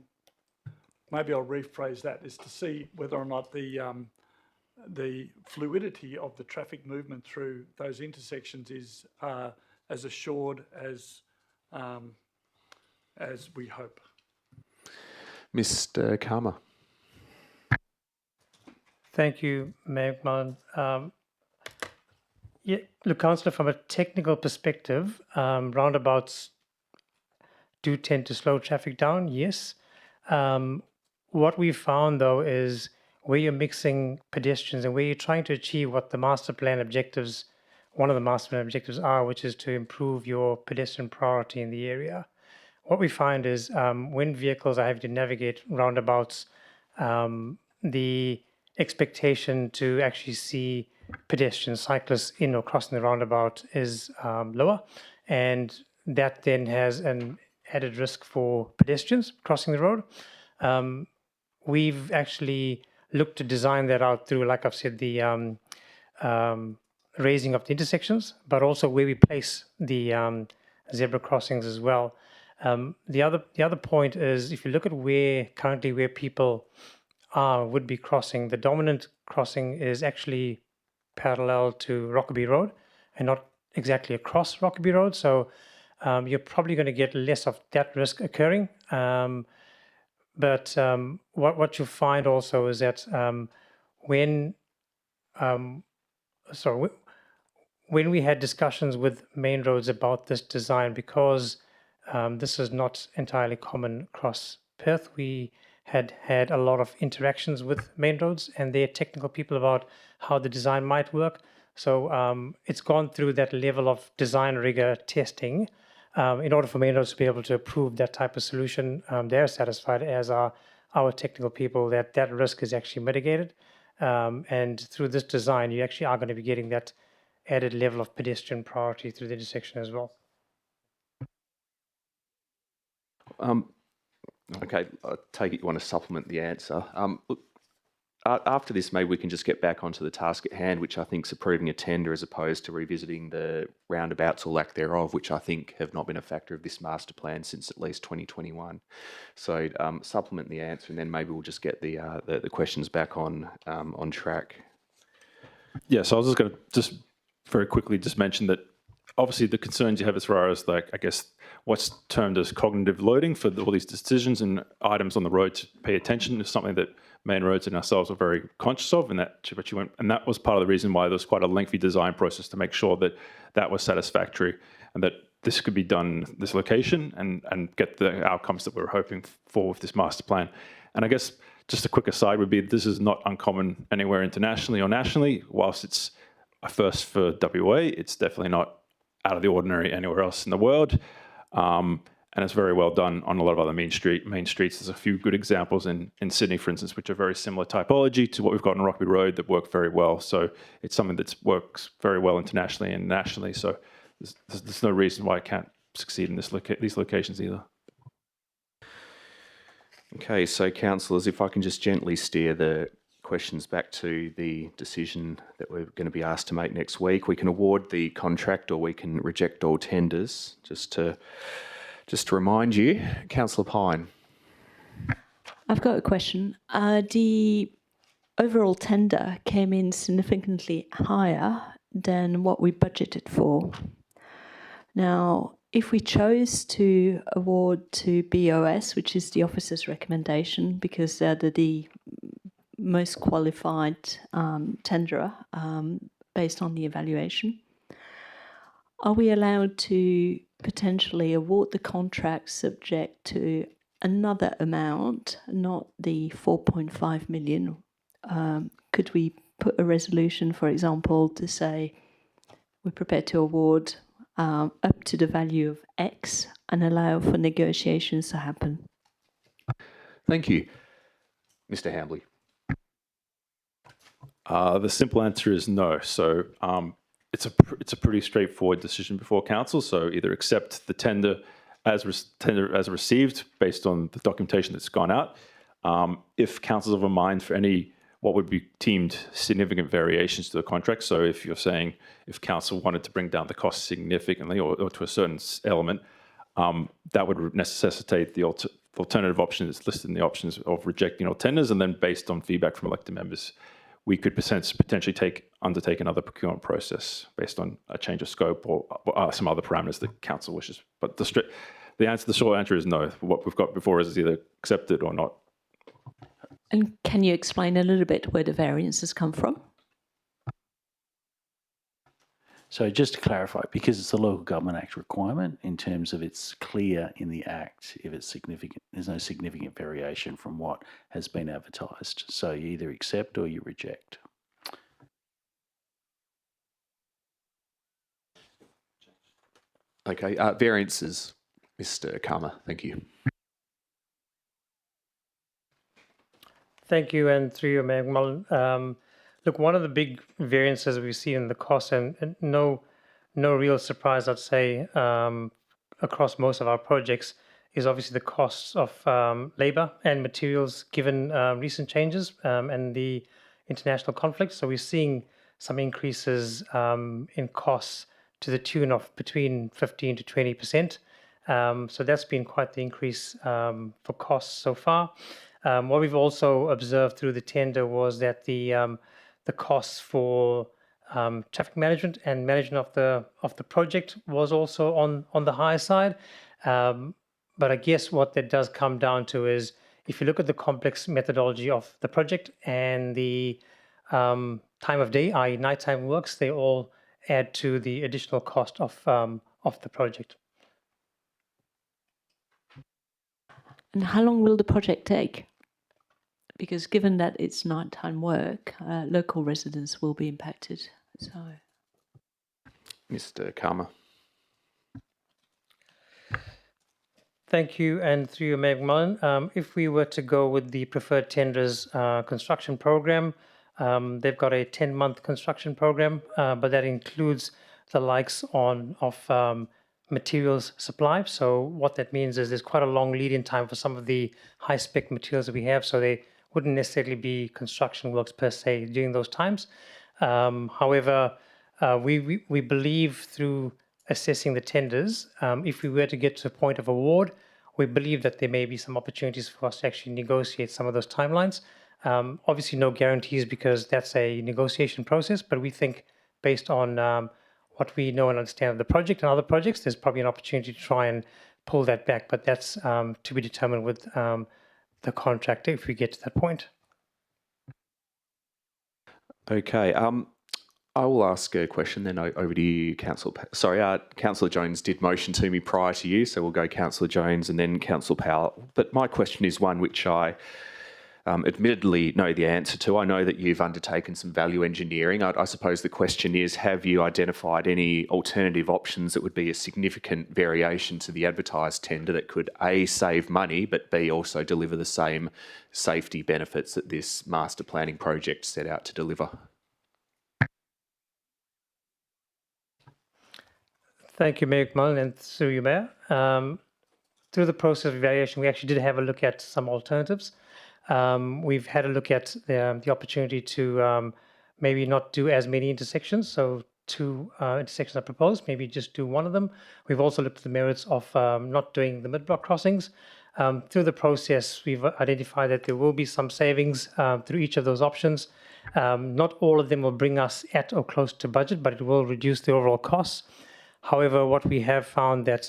well, maybe I'll rephrase that, is to see whether or not the fluidity of the traffic movement through those intersections is as assured as we hope. Mr. Karma. Thank you, Mayor McMullen. Yeah, look, Councillor, from a technical perspective, roundabouts do tend to slow traffic down, yes. What we found, though, is where you're mixing pedestrians and where you're trying to achieve what the master plan objectives, one of the master plan objectives are, which is to improve your pedestrian priority in the area. What we find is when vehicles are having to navigate roundabouts, the expectation to actually see pedestrians, cyclists in or crossing the roundabout is lower, and that then has an added risk for pedestrians crossing the road. We've actually looked to design that out through, like I've said, the raising of the intersections, but also where we place the zebra crossings as well. The other point is, if you look at currently where people would be crossing, the dominant crossing is actually parallel to Rockaby Road and not exactly across Rockaby Road. So you're probably going to get less of that risk occurring. But what you find also is that when we had discussions with Main Roads about this design, because This is not entirely common across Perth. We had a lot of interactions with Main Roads and their technical people about how the design might work. So it's gone through that level of design rigor testing. In order for Main Roads to be able to approve that type of solution, they're satisfied, as are our technical people, that that risk is actually mitigated. And through this design, you actually are going to be getting that added level of pedestrian priority through the intersection as well. Okay, I take it you want to supplement the answer. Look, after this, maybe we can just get back onto the task at hand, which I think is approving a tender as opposed to revisiting the roundabouts or lack thereof, which I think have not been a factor of this master plan since at least 2021. So supplement the answer, and then maybe we'll just get the questions back on track. Yeah, so I was just going to just very quickly just mention that obviously the concerns you have as far as, like, I guess, what's termed as cognitive loading for all these decisions and items on the road to pay attention is something that Main Roads and ourselves are very conscious of, and that was part of the reason why there was quite a lengthy design process to make sure that that was satisfactory and that this could be done in this location and get the outcomes that we were hoping for with this master plan. And I guess just a quick aside would be this is not uncommon anywhere internationally or nationally. Whilst it's a first for WA, it's definitely not out of the ordinary anywhere else in the world. And it's very well done on a lot of other main streets. There's a few good examples in Sydney, for instance, which are very similar typology to what we've got on Rockley Road that work very well. So it's something that works very well internationally and nationally. So there's no reason why it can't succeed in these locations either. Okay, so councillors, if I can just gently steer the questions back to the decision that we're going to be asked to make next week. We can award the contract or we can reject all tenders. Just to remind you, Councillor Pine. I've got a question. The overall tender came in significantly higher than what we budgeted for. Now, if we chose to award to BOS, which is the officer's recommendation, because they're the most qualified tenderer based on the evaluation, are we allowed to potentially award the contract subject to another amount, not the 4.5 million? Could we put a resolution, for example, to say we're prepared to award up to the value of X and allow for negotiations to happen? Thank you. Mr. Hambley. The simple answer is no. So it's a pretty straightforward decision before council. So either accept the tender as received based on the documentation that's gone out. If council's of a mind for any what would be deemed significant variations to the contract. So if you're saying if council wanted to bring down the cost significantly or to a certain element, that would necessitate the alternative option that's listed in the options of rejecting all tenders, and then based on feedback from elected members, we could potentially undertake another procurement process based on a change of scope or some other parameters that council wishes. But the short answer is no. What we've got before is either accepted or not. And can you explain a little bit where the variances come from? So just to clarify, because it's a Local Government Act requirement in terms of it's clear in the Act if it's significant, there's no significant variation from what has been advertised. So you either accept or you reject. Okay, variances, Mr. Karma, thank you. Thank you, and through you, Mayor McMullen. Look, one of the big variances we see in the cost, and no real surprise, I'd say, across most of our projects, is obviously the costs of labour and materials given recent changes and the international conflict. So we're seeing some increases in costs to the tune of between 15 to 20%. So that's been quite the increase for costs so far. What we've also observed through the tender was that the costs for traffic management and management of the project was also on the higher side. But I guess what that does come down to is if you look at the complex methodology of the project and the time of day, i.e. nighttime works, they all add to the additional cost of the project. And how long will the project take? Because given that it's nighttime work, local residents will be impacted. So, Mr. Karma. Thank you, and through you, Mayor McMullen. If we were to go with the preferred tenders construction program, they've got a 10-month construction program, but that includes the likes of materials supply. So what that means is there's quite a long lead-in time for some of the high-spec materials that we have, so they wouldn't necessarily be construction works per se during those times. However, we believe through assessing the tenders, if we were to get to a point of award, we believe that there may be some opportunities for us to actually negotiate some of those timelines. Obviously, no guarantees because that's a negotiation process, but we think based on what we know and understand of the project and other projects, there's probably an opportunity to try and pull that back, but that's to be determined with the contractor if we get to that point. Okay. I will ask a question then over to you, Councillor Jones did motion to me prior to you, so we'll go Councillor Jones and then Councillor Powell. But my question is one which I admittedly know the answer to. I know that you've undertaken some value engineering. I suppose the question is, have you identified any alternative options that would be a significant variation to the advertised tender that could A, save money, but B, also deliver the same safety benefits that this master planning project set out to deliver? Thank you, Mayor McMullen, and through you, Mayor. Through the process of evaluation, we actually did have a look at some alternatives. We've had a look at the opportunity to maybe not do as many intersections, so 2 intersections are proposed, maybe just do one of them. We've also looked at the merits of not doing the mid-block crossings. Through the process, we've identified that there will be some savings through each of those options. Not all of them will bring us at or close to budget, but it will reduce the overall costs. However, what we have found that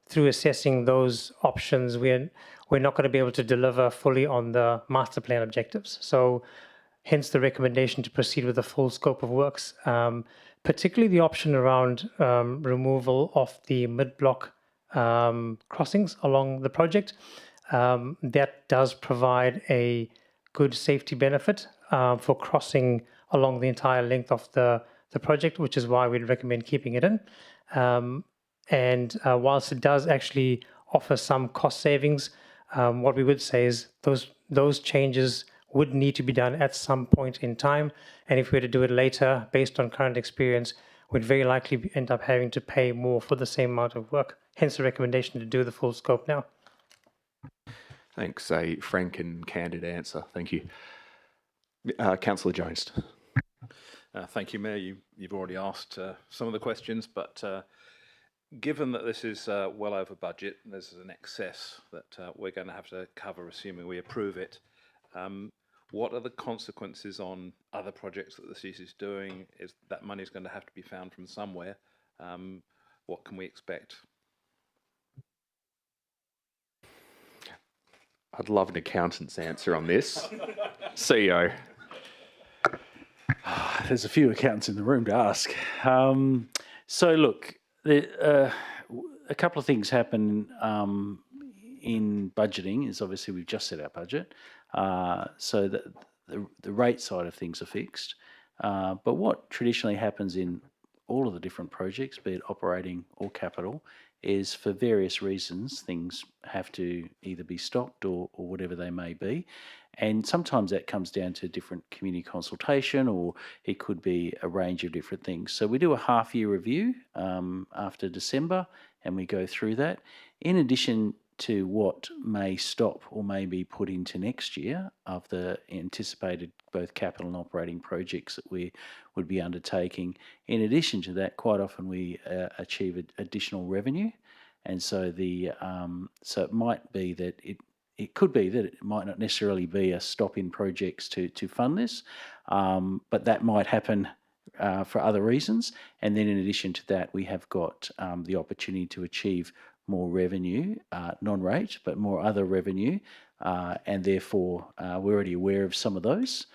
through assessing those options, we're not going to be able to deliver fully on the master plan objectives. So hence the recommendation to proceed with the full scope of works, particularly the option around removal of the mid-block crossings along the project. That does provide a good safety benefit for crossing along the entire length of the project, which is why we'd recommend keeping it in. And whilst it does actually offer some cost savings, what we would say is those changes would need to be done at some point in time. And if we were to do it later, based on current experience, we'd very likely end up having to pay more for the same amount of work. Hence the recommendation to do the full scope now. Thanks. A frank and candid answer. Thank you. Councillor Jones. Thank you, Mayor. You've already asked some of the questions, but given that this is well over budget, this is an excess that we're going to have to cover, assuming we approve it. What are the consequences on other projects that the CC is doing? Is that money is going to have to be found from somewhere? What can we expect? I'd love an accountant's answer on this. CEO. There's a few accountants in the room to ask. So look, a couple of things happen in budgeting. Is obviously we've just set our budget, so that the rate side of things are fixed. But what traditionally happens in all of the different projects, be it operating or capital, is for various reasons things have to either be stopped or whatever they may be. And sometimes that comes down to different community consultation, or it could be a range of different things. So we do a half-year review after December, and we go through that. In addition to what may stop or may be put into next year of the anticipated both capital and operating projects that we would be undertaking. In addition to that, quite often we achieve additional revenue, and so so it might be that it could be that it might not necessarily be a stop in projects to fund this, but that might happen for other reasons. And then in addition to that, we have got the opportunity to achieve more revenue, non-rate, but more other revenue, and therefore we're already aware of some of those,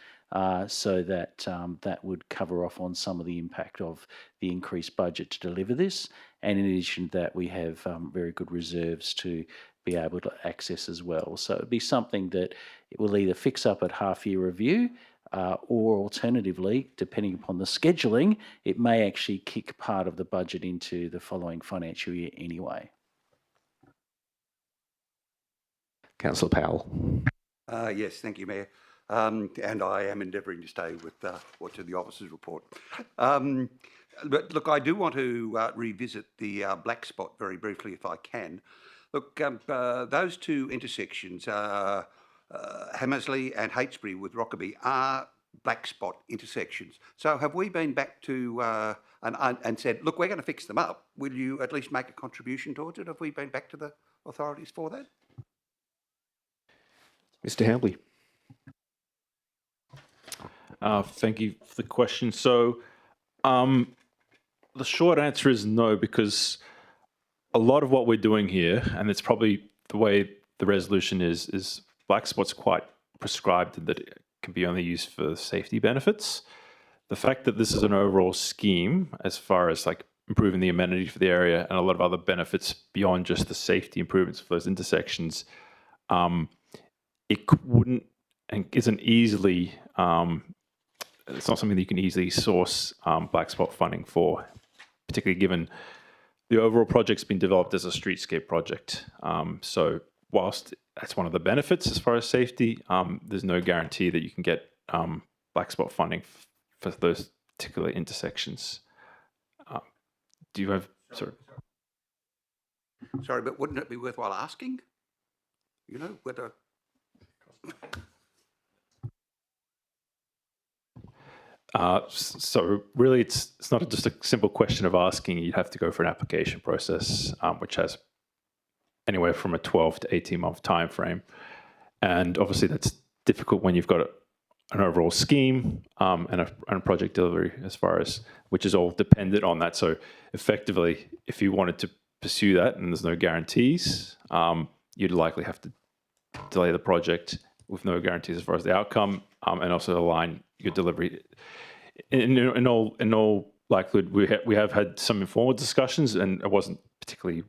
so that that would cover off on some of the impact of the increased budget to deliver this. And in addition to that, we have very good reserves to be able to access as well. So it'd be something that it will either fix up at half-year review, or alternatively, depending upon the scheduling, it may actually kick part of the budget into the following financial year anyway. Councillor Powell. Yes, thank you, Mayor. And I am endeavouring to stay with what's in the officer's report. But look, I do want to revisit the black spot very briefly, if I can. Look, those two intersections, Hammersley and Heytesbury with Rockaby, are black spot intersections. So have we been back to and said, look, we're going to fix them up. Will you at least make a contribution towards it? Have we been back to the authorities for that? Mr. Hambley. Thank you for the question. So the short answer is no, because a lot of what we're doing here, and it's probably the way the resolution is black spot's quite prescribed that it can be only used for safety benefits. The fact that this is an overall scheme as far as like improving the amenity for the area and a lot of other benefits beyond just the safety improvements for those intersections, it wouldn't and isn't easily, it's not something that you can easily source black spot funding for, particularly given the overall project's been developed as a streetscape project. So whilst that's one of the benefits as far as safety, there's no guarantee that you can get black spot funding for those particular intersections. Do you have, sorry? Sorry, but wouldn't it be worthwhile asking? You know, whether... So really, it's not just a simple question of asking. You'd have to go for an application process, which has anywhere from a 12 to 18-month time frame. And obviously, that's difficult when you've got an overall scheme and a project delivery, as far as which is all dependent on that. So effectively, if you wanted to pursue that and there's no guarantees, you'd likely have to delay the project with no guarantees as far as the outcome, and also align your delivery. In all likelihood, we have had some informal discussions, and it wasn't particularly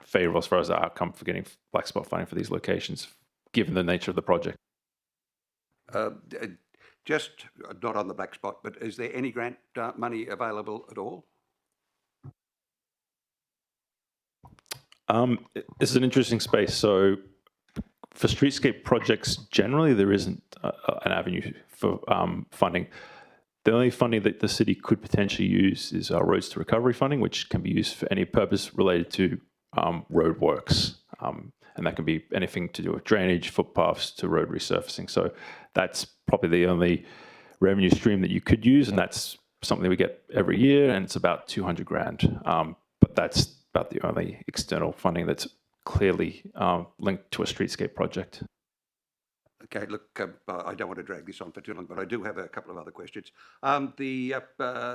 favourable as far as the outcome for getting black spot funding for these locations, given the nature of the project. Just not on the black spot, but is there any grant money available at all? It's an interesting space. So for streetscape projects, generally there isn't an avenue for funding. The only funding that the city could potentially use is roads to recovery funding, which can be used for any purpose related to road works. And that can be anything to do with drainage, footpaths, to road resurfacing. So that's probably the only revenue stream that you could use, and that's something that we get every year, and it's about 200 grand. But that's about the only external funding that's clearly linked to a streetscape project. Okay, look, I don't want to drag this on for too long, but I do have a couple of other questions. The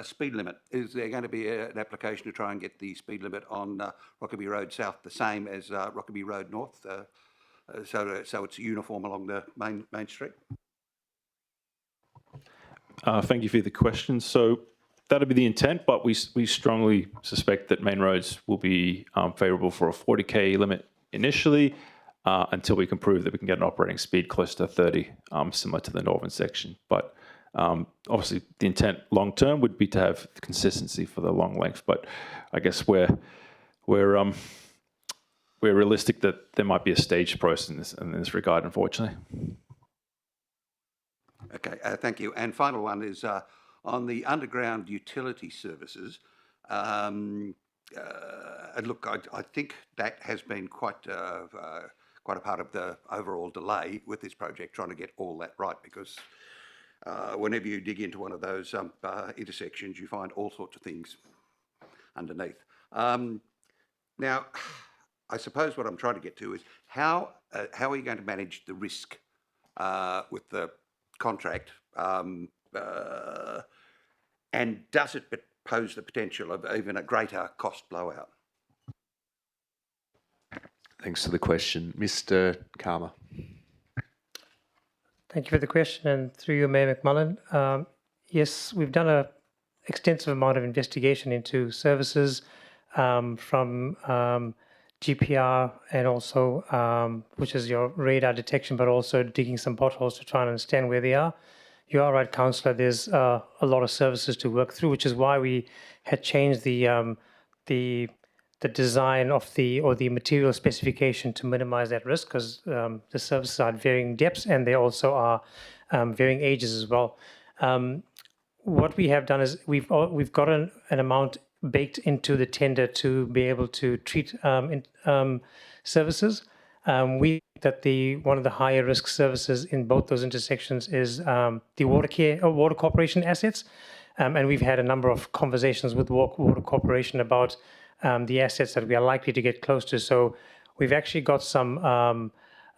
speed limit, is there going to be an application to try and get the speed limit on Rockaby Road South the same as Rockaby Road North, so it's uniform along the main street? Thank you for the question. So that'll be the intent, but we strongly suspect that main roads will be favourable for a 40k limit initially, until we can prove that we can get an operating speed close to 30, similar to the northern section. But obviously, the intent long term would be to have consistency for the long length. But I guess we're realistic that there might be a staged process in this regard, unfortunately. Okay, thank you. And final one is on the underground utility services. And look, I think that has been quite a part of the overall delay with this project, trying to get all that right, because whenever you dig into one of those intersections, you find all sorts of things underneath. Now, I suppose what I'm trying to get to is how are you going to manage the risk with the contract, and does it pose the potential of even a greater cost blowout? Thanks for the question. Mr. Karma. Thank you for the question, and through you, Mayor McMullen. Yes, we've done an extensive amount of investigation into services, from GPR and also, which is your radar detection, but also digging some potholes to try and understand where they are. You are right, Councillor, there's a lot of services to work through, which is why we had changed the design of the material specification to minimize that risk, because the services are at varying depths and they also are varying ages as well. What we have done is we've got an amount baked into the tender to be able to treat services. We think that one of the higher risk services in both those intersections is the water corporation assets, and we've had a number of conversations with water corporation about the assets that we are likely to get close to. So we've actually got some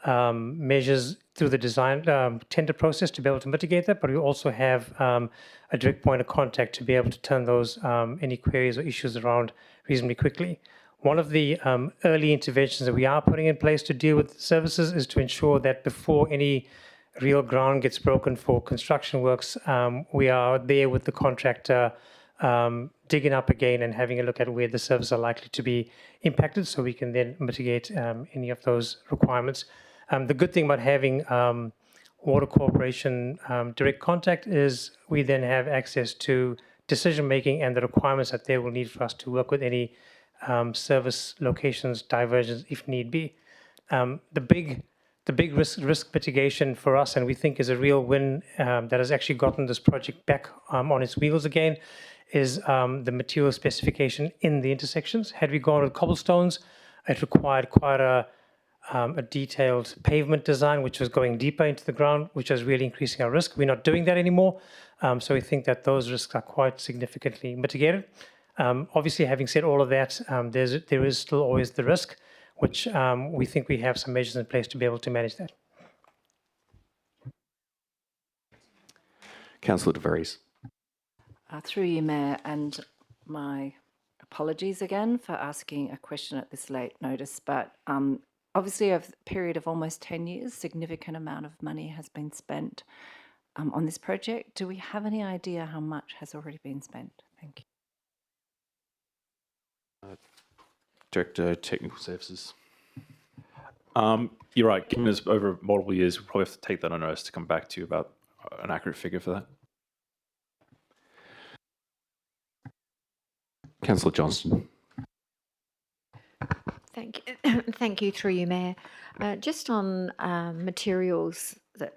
measures through the design tender process to be able to mitigate that, but we also have a direct point of contact to be able to turn those any queries or issues around reasonably quickly. One of the early interventions that we are putting in place to deal with services is to ensure that before any real ground gets broken for construction works, we are there with the contractor digging up again and having a look at where the services are likely to be impacted, so we can then mitigate any of those requirements. The good thing about having Water Corporation direct contact is we then have access to decision making and the requirements that they will need for us to work with any service locations diversions if need be. The big risk mitigation for us, and we think is a real win that has actually gotten this project back on its wheels again, is the material specification in the intersections. Had we gone with cobblestones, it required quite a detailed pavement design, which was going deeper into the ground, which was really increasing our risk. We're not doing that anymore. So we think that those risks are quite significantly mitigated. Obviously, having said all of that, there is still always the risk, which we think we have some measures in place to be able to manage that. Councillor De Vries. Through you, Mayor, and my apologies again for asking a question at this late notice, but obviously over a period of almost 10 years, significant amount of money has been spent on this project. Do we have any idea how much has already been spent? Thank you. Director, Technical Services. You're right. Given it's over multiple years, we'll probably have to take that on notice to come back to you about an accurate figure for that. Councillor Johnston. Thank you. Thank you, through you, Mayor. Just on materials that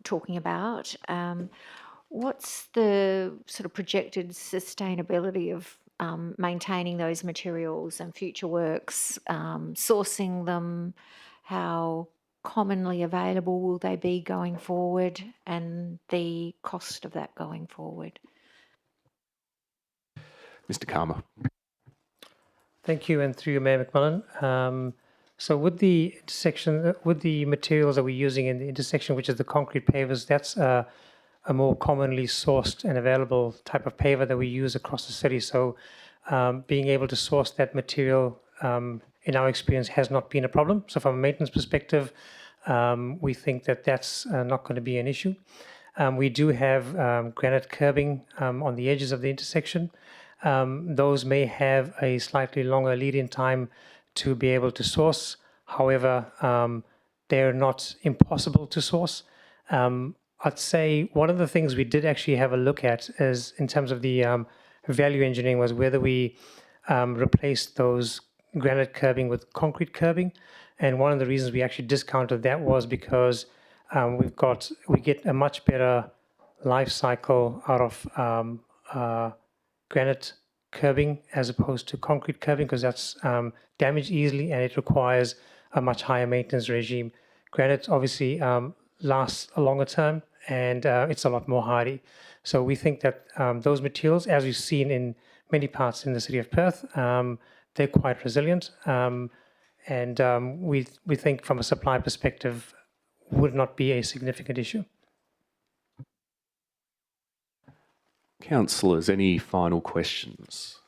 talking about, what's the sort of projected sustainability of maintaining those materials and future works, sourcing them, how commonly available will they be going forward, and the cost of that going forward? Mr. Karma. Thank you, and through you, Mayor McMullen. So with the intersection, with the materials that we're using in the intersection, which is the concrete pavers, that's a more commonly sourced and available type of paver that we use across the city. So being able to source that material, in our experience, has not been a problem. So from a maintenance perspective, we think that that's not going to be an issue. We do have granite curbing on the edges of the intersection. Those may have a slightly longer lead-in time to be able to source. However, they're not impossible to source. I'd say one of the things we did actually have a look at is, in terms of the value engineering, was whether we replaced those granite curbing with concrete curbing. And one of the reasons we actually discounted that was because we get a much better life cycle out of granite curbing as opposed to concrete curbing, because that's damaged easily and it requires a much higher maintenance regime. Granite obviously lasts a longer term and it's a lot more hardy. So we think that those materials, as we've seen in many parts in the city of Perth, they're quite resilient, and we think from a supply perspective would not be a significant issue. Councillors, any final questions?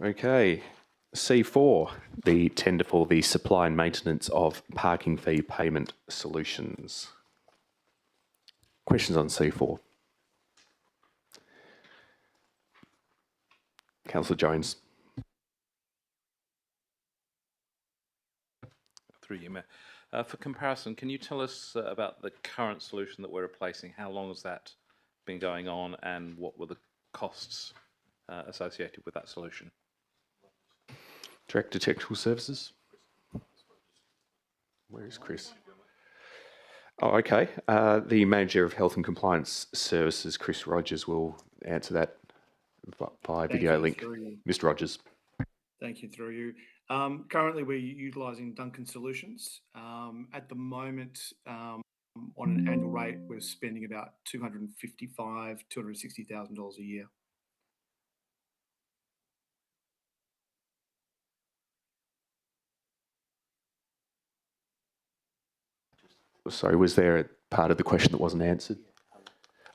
Okay. C4, the tender for the supply and maintenance of parking fee payment solutions. Questions on C4? Councillor Jones. through you, Mayor. For comparison, can you tell us about the current solution that we're replacing? How long has that been going on, and what were the costs associated with that solution? Director Technical Services. Where is Chris? Oh, okay. The Manager of Health and Compliance Services, Chris Rogers, will answer that by video link. Mr. Rogers. Thank you, through you. Currently, we're utilising Duncan Solutions. At the moment, on an annual rate, we're spending about $255,000, $260,000 a year. Sorry, was there a part of the question that wasn't answered?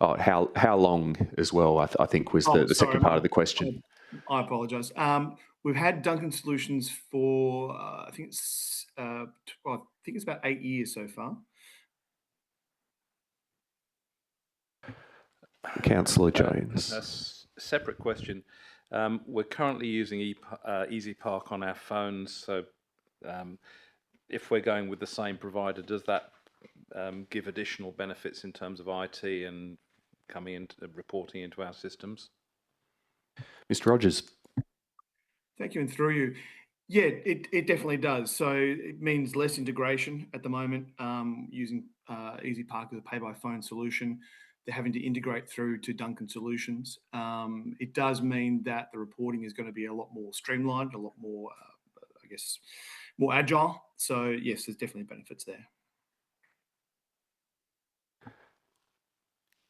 Oh, how long as well, I think was the second part of the question. I apologise. We've had Duncan Solutions for, I think it's about 8 years so far. Councillor Jones. A separate question. We're currently using Easy Park on our phones, so if we're going with the same provider, does that give additional benefits in terms of IT and coming into reporting into our systems? Mr. Rogers. Thank you, and through you. Yeah, it definitely does. So it means less integration at the moment, using Easy Park as a pay-by-phone solution. They're having to integrate through to Duncan Solutions. It does mean that the reporting is going to be a lot more streamlined, a lot more, I guess, more agile. So yes, there's definitely benefits there.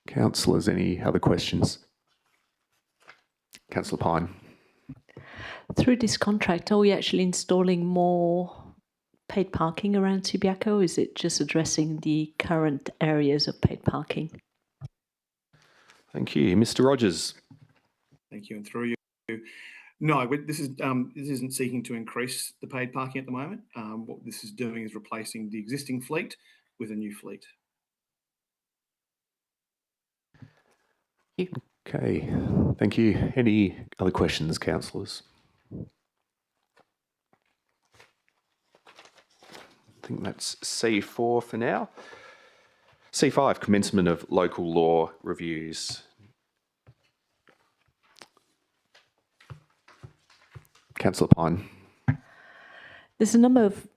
Councillors, any other questions? Councillor Pine. Through this contract, are we actually installing more paid parking around Subiaco? Or is it just addressing the current areas of paid parking? Thank you. Mr. Rogers. Thank you, and through you. No, this isn't seeking to increase the paid parking at the moment. What this is doing is replacing the existing fleet with a new fleet. Okay, thank you. Any other questions, councillors? I think that's C4 for now. C5, commencement of local law reviews. Councillor Pine. There's a number of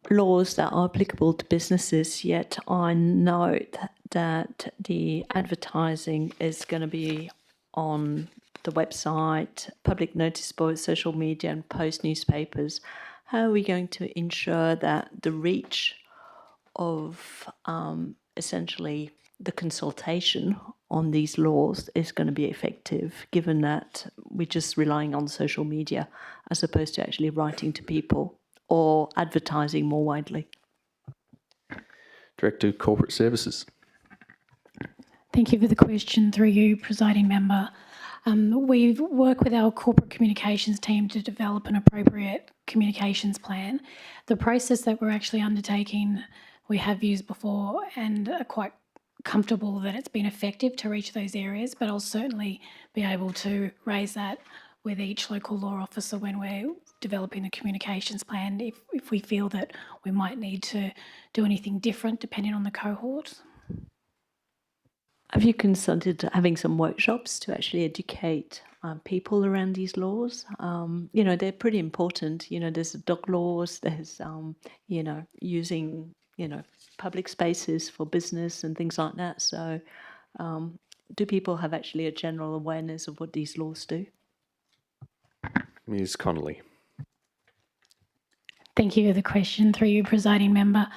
laws that are applicable to businesses, yet I note that the advertising is going to be on the website, public notice boards, social media, and post newspapers. How are we going to ensure that the reach of essentially the consultation on these laws is going to be effective, given that we're just relying on social media as opposed to actually writing to people or advertising more widely? Director of Corporate Services. Thank you for the question, through you, presiding member. We've worked with our corporate communications team to develop an appropriate communications plan. The process that we're actually undertaking, we have used before and are quite comfortable that it's been effective to reach those areas, but I'll certainly be able to raise that with each local law officer when we're developing a communications plan, if we feel that we might need to do anything different depending on the cohort. Have you considered having some workshops to actually educate people around these laws? You know, they're pretty important. You know, there's dog laws, there's, you know, using, you know, public spaces for business and things like that. So do people have actually a general awareness of what these laws do? Ms. Connolly. Thank you for the question, through you, presiding member.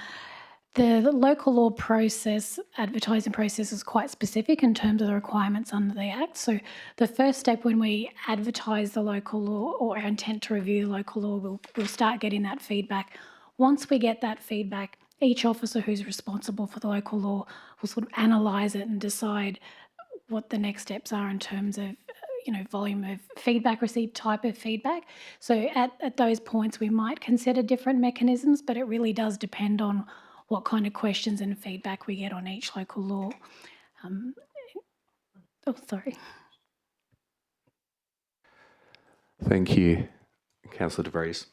The local law process, advertising process, is quite specific in terms of the requirements under the Act. So the first step when we advertise the local law or our intent to review the local law, we'll start getting that feedback. Once we get that feedback, each officer who's responsible for the local law will sort of analyse it and decide what the next steps are in terms of, you know, volume of feedback received, type of feedback. So at those points, we might consider different mechanisms, but it really does depend on what kind of questions and feedback we get on each local law. Sorry. Thank you. Councillor De Vries.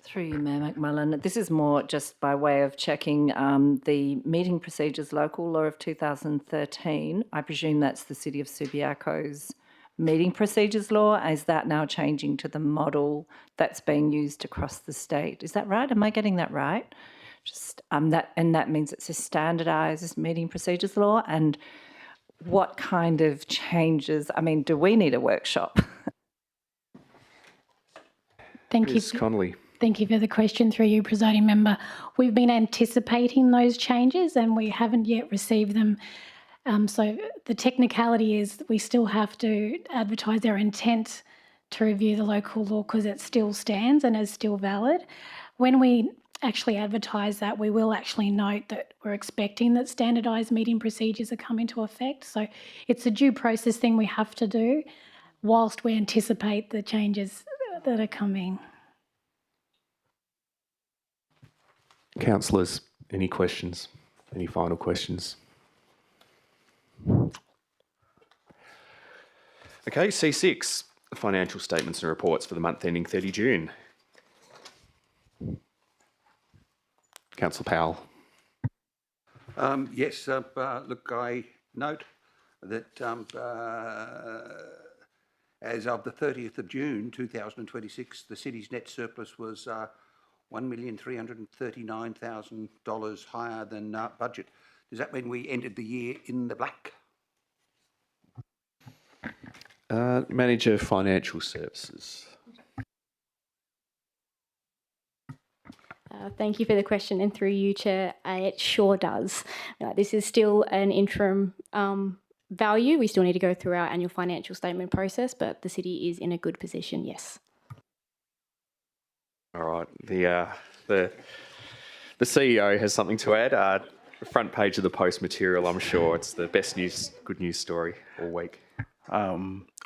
Through you, Mayor McMullen. This is more just by way of checking the Meeting Procedures Local Law of 2013. I presume that's the City of Subiaco's Meeting Procedures Law. Is that now changing to the model that's being used across the state? Is that right? Am I getting that right? Just that means it's a standardised Meeting Procedures Law. And what kind of changes? I mean, do we need a workshop? Thank you. Ms. Connolly. Thank you for the question, through you, presiding member. We've been anticipating those changes and we haven't yet received them. So the technicality is that we still have to advertise our intent to review the local law because it still stands and is still valid. When we actually advertise that, we will actually note that we're expecting that standardised meeting procedures are coming into effect. So it's a due process thing we have to do whilst we anticipate the changes that are coming. Councillors, any questions? Any final questions? Okay, C6, financial statements and reports for the month ending 30 June. Councillor Powell. Yes, look, I note that as of the 30th of June 2026, the city's net surplus was $1,339,000 higher than budget. Does that mean we ended the year in the black? Manager Financial Services. Thank you for the question, and through you, Chair, it sure does. This is still an interim value. We still need to go through our annual financial statement process, but the city is in a good position, yes. All right. The CEO has something to add. The front page of the Post material, I'm sure it's the best news, good news story all week.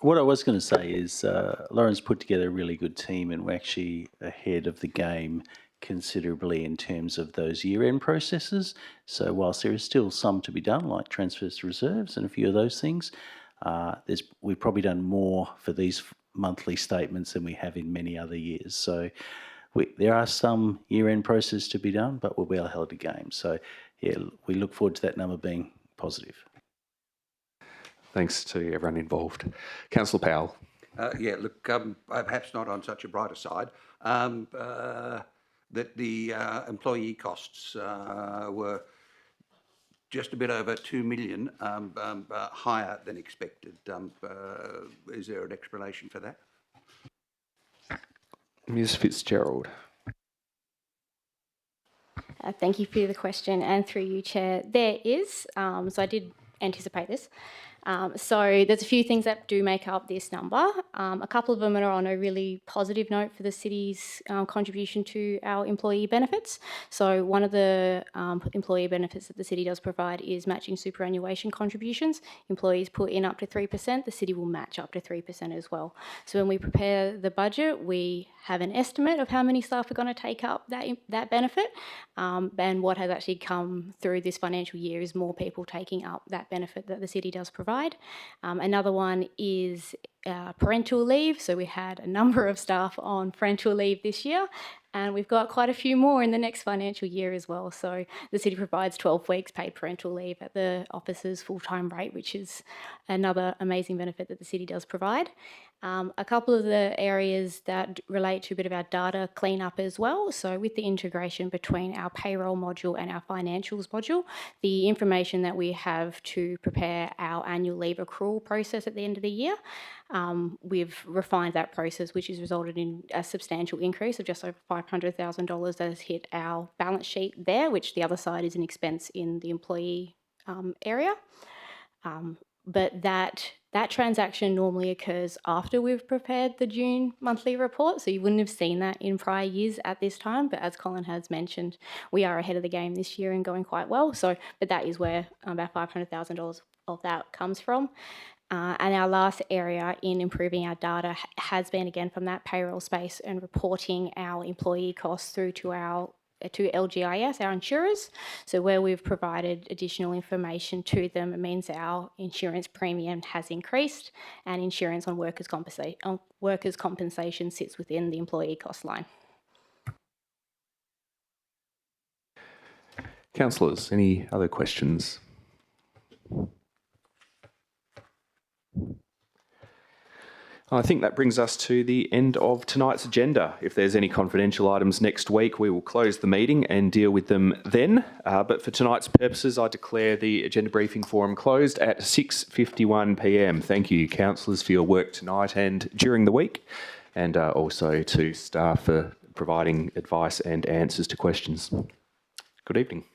What I was going to say is Lauren's put together a really good team and we're actually ahead of the game considerably in terms of those year-end processes. So whilst there is still some to be done, like transfers to reserves and a few of those things, we've probably done more for these monthly statements than we have in many other years. So there are some year-end processes to be done, but we'll be ahead of the game. So yeah, we look forward to that number being positive. Thanks to everyone involved. Councillor Powell. Yeah, look, perhaps not on such a brighter side, that the employee costs were just a bit over 2 million higher than expected. Is there an explanation for that? Ms. Fitzgerald. Thank you for the question, and through you, Chair, there is. So I did anticipate this. So there's a few things that do make up this number. A couple of them are on a really positive note for the city's contribution to our employee benefits. So one of the employee benefits that the city does provide is matching superannuation contributions. Employees put in up to 3%, the city will match up to 3% as well. So when we prepare the budget, we have an estimate of how many staff are going to take up that benefit. And what has actually come through this financial year is more people taking up that benefit that the city does provide. Another one is parental leave. So we had a number of staff on parental leave this year, and we've got quite a few more in the next financial year as well. So the city provides 12 weeks paid parental leave at the officer's full-time rate, which is another amazing benefit that the city does provide. A couple of the areas that relate to a bit of our data cleanup as well. So with the integration between our payroll module and our financials module, the information that we have to prepare our annual leave accrual process at the end of the year, we've refined that process, which has resulted in a substantial increase of just over $500,000 that has hit our balance sheet there, which the other side is an expense in the employee area. But that transaction normally occurs after we've prepared the June monthly report, so you wouldn't have seen that in prior years at this time. But as Colin has mentioned, we are ahead of the game this year and going quite well. But that is where about $500,000 of that comes from. And our last area in improving our data has been, again, from that payroll space and reporting our employee costs through to LGIS, our insurers. So where we've provided additional information to them, it means our insurance premium has increased, and insurance on workers' compensation sits within the employee cost line. Councillors, any other questions? I think that brings us to the end of tonight's agenda. If there's any confidential items next week, we will close the meeting and deal with them then. But for tonight's purposes, I declare the agenda briefing forum closed at 6:51 p.m. Thank you, councillors, for your work tonight and during the week, and also to staff for providing advice and answers to questions. Good evening.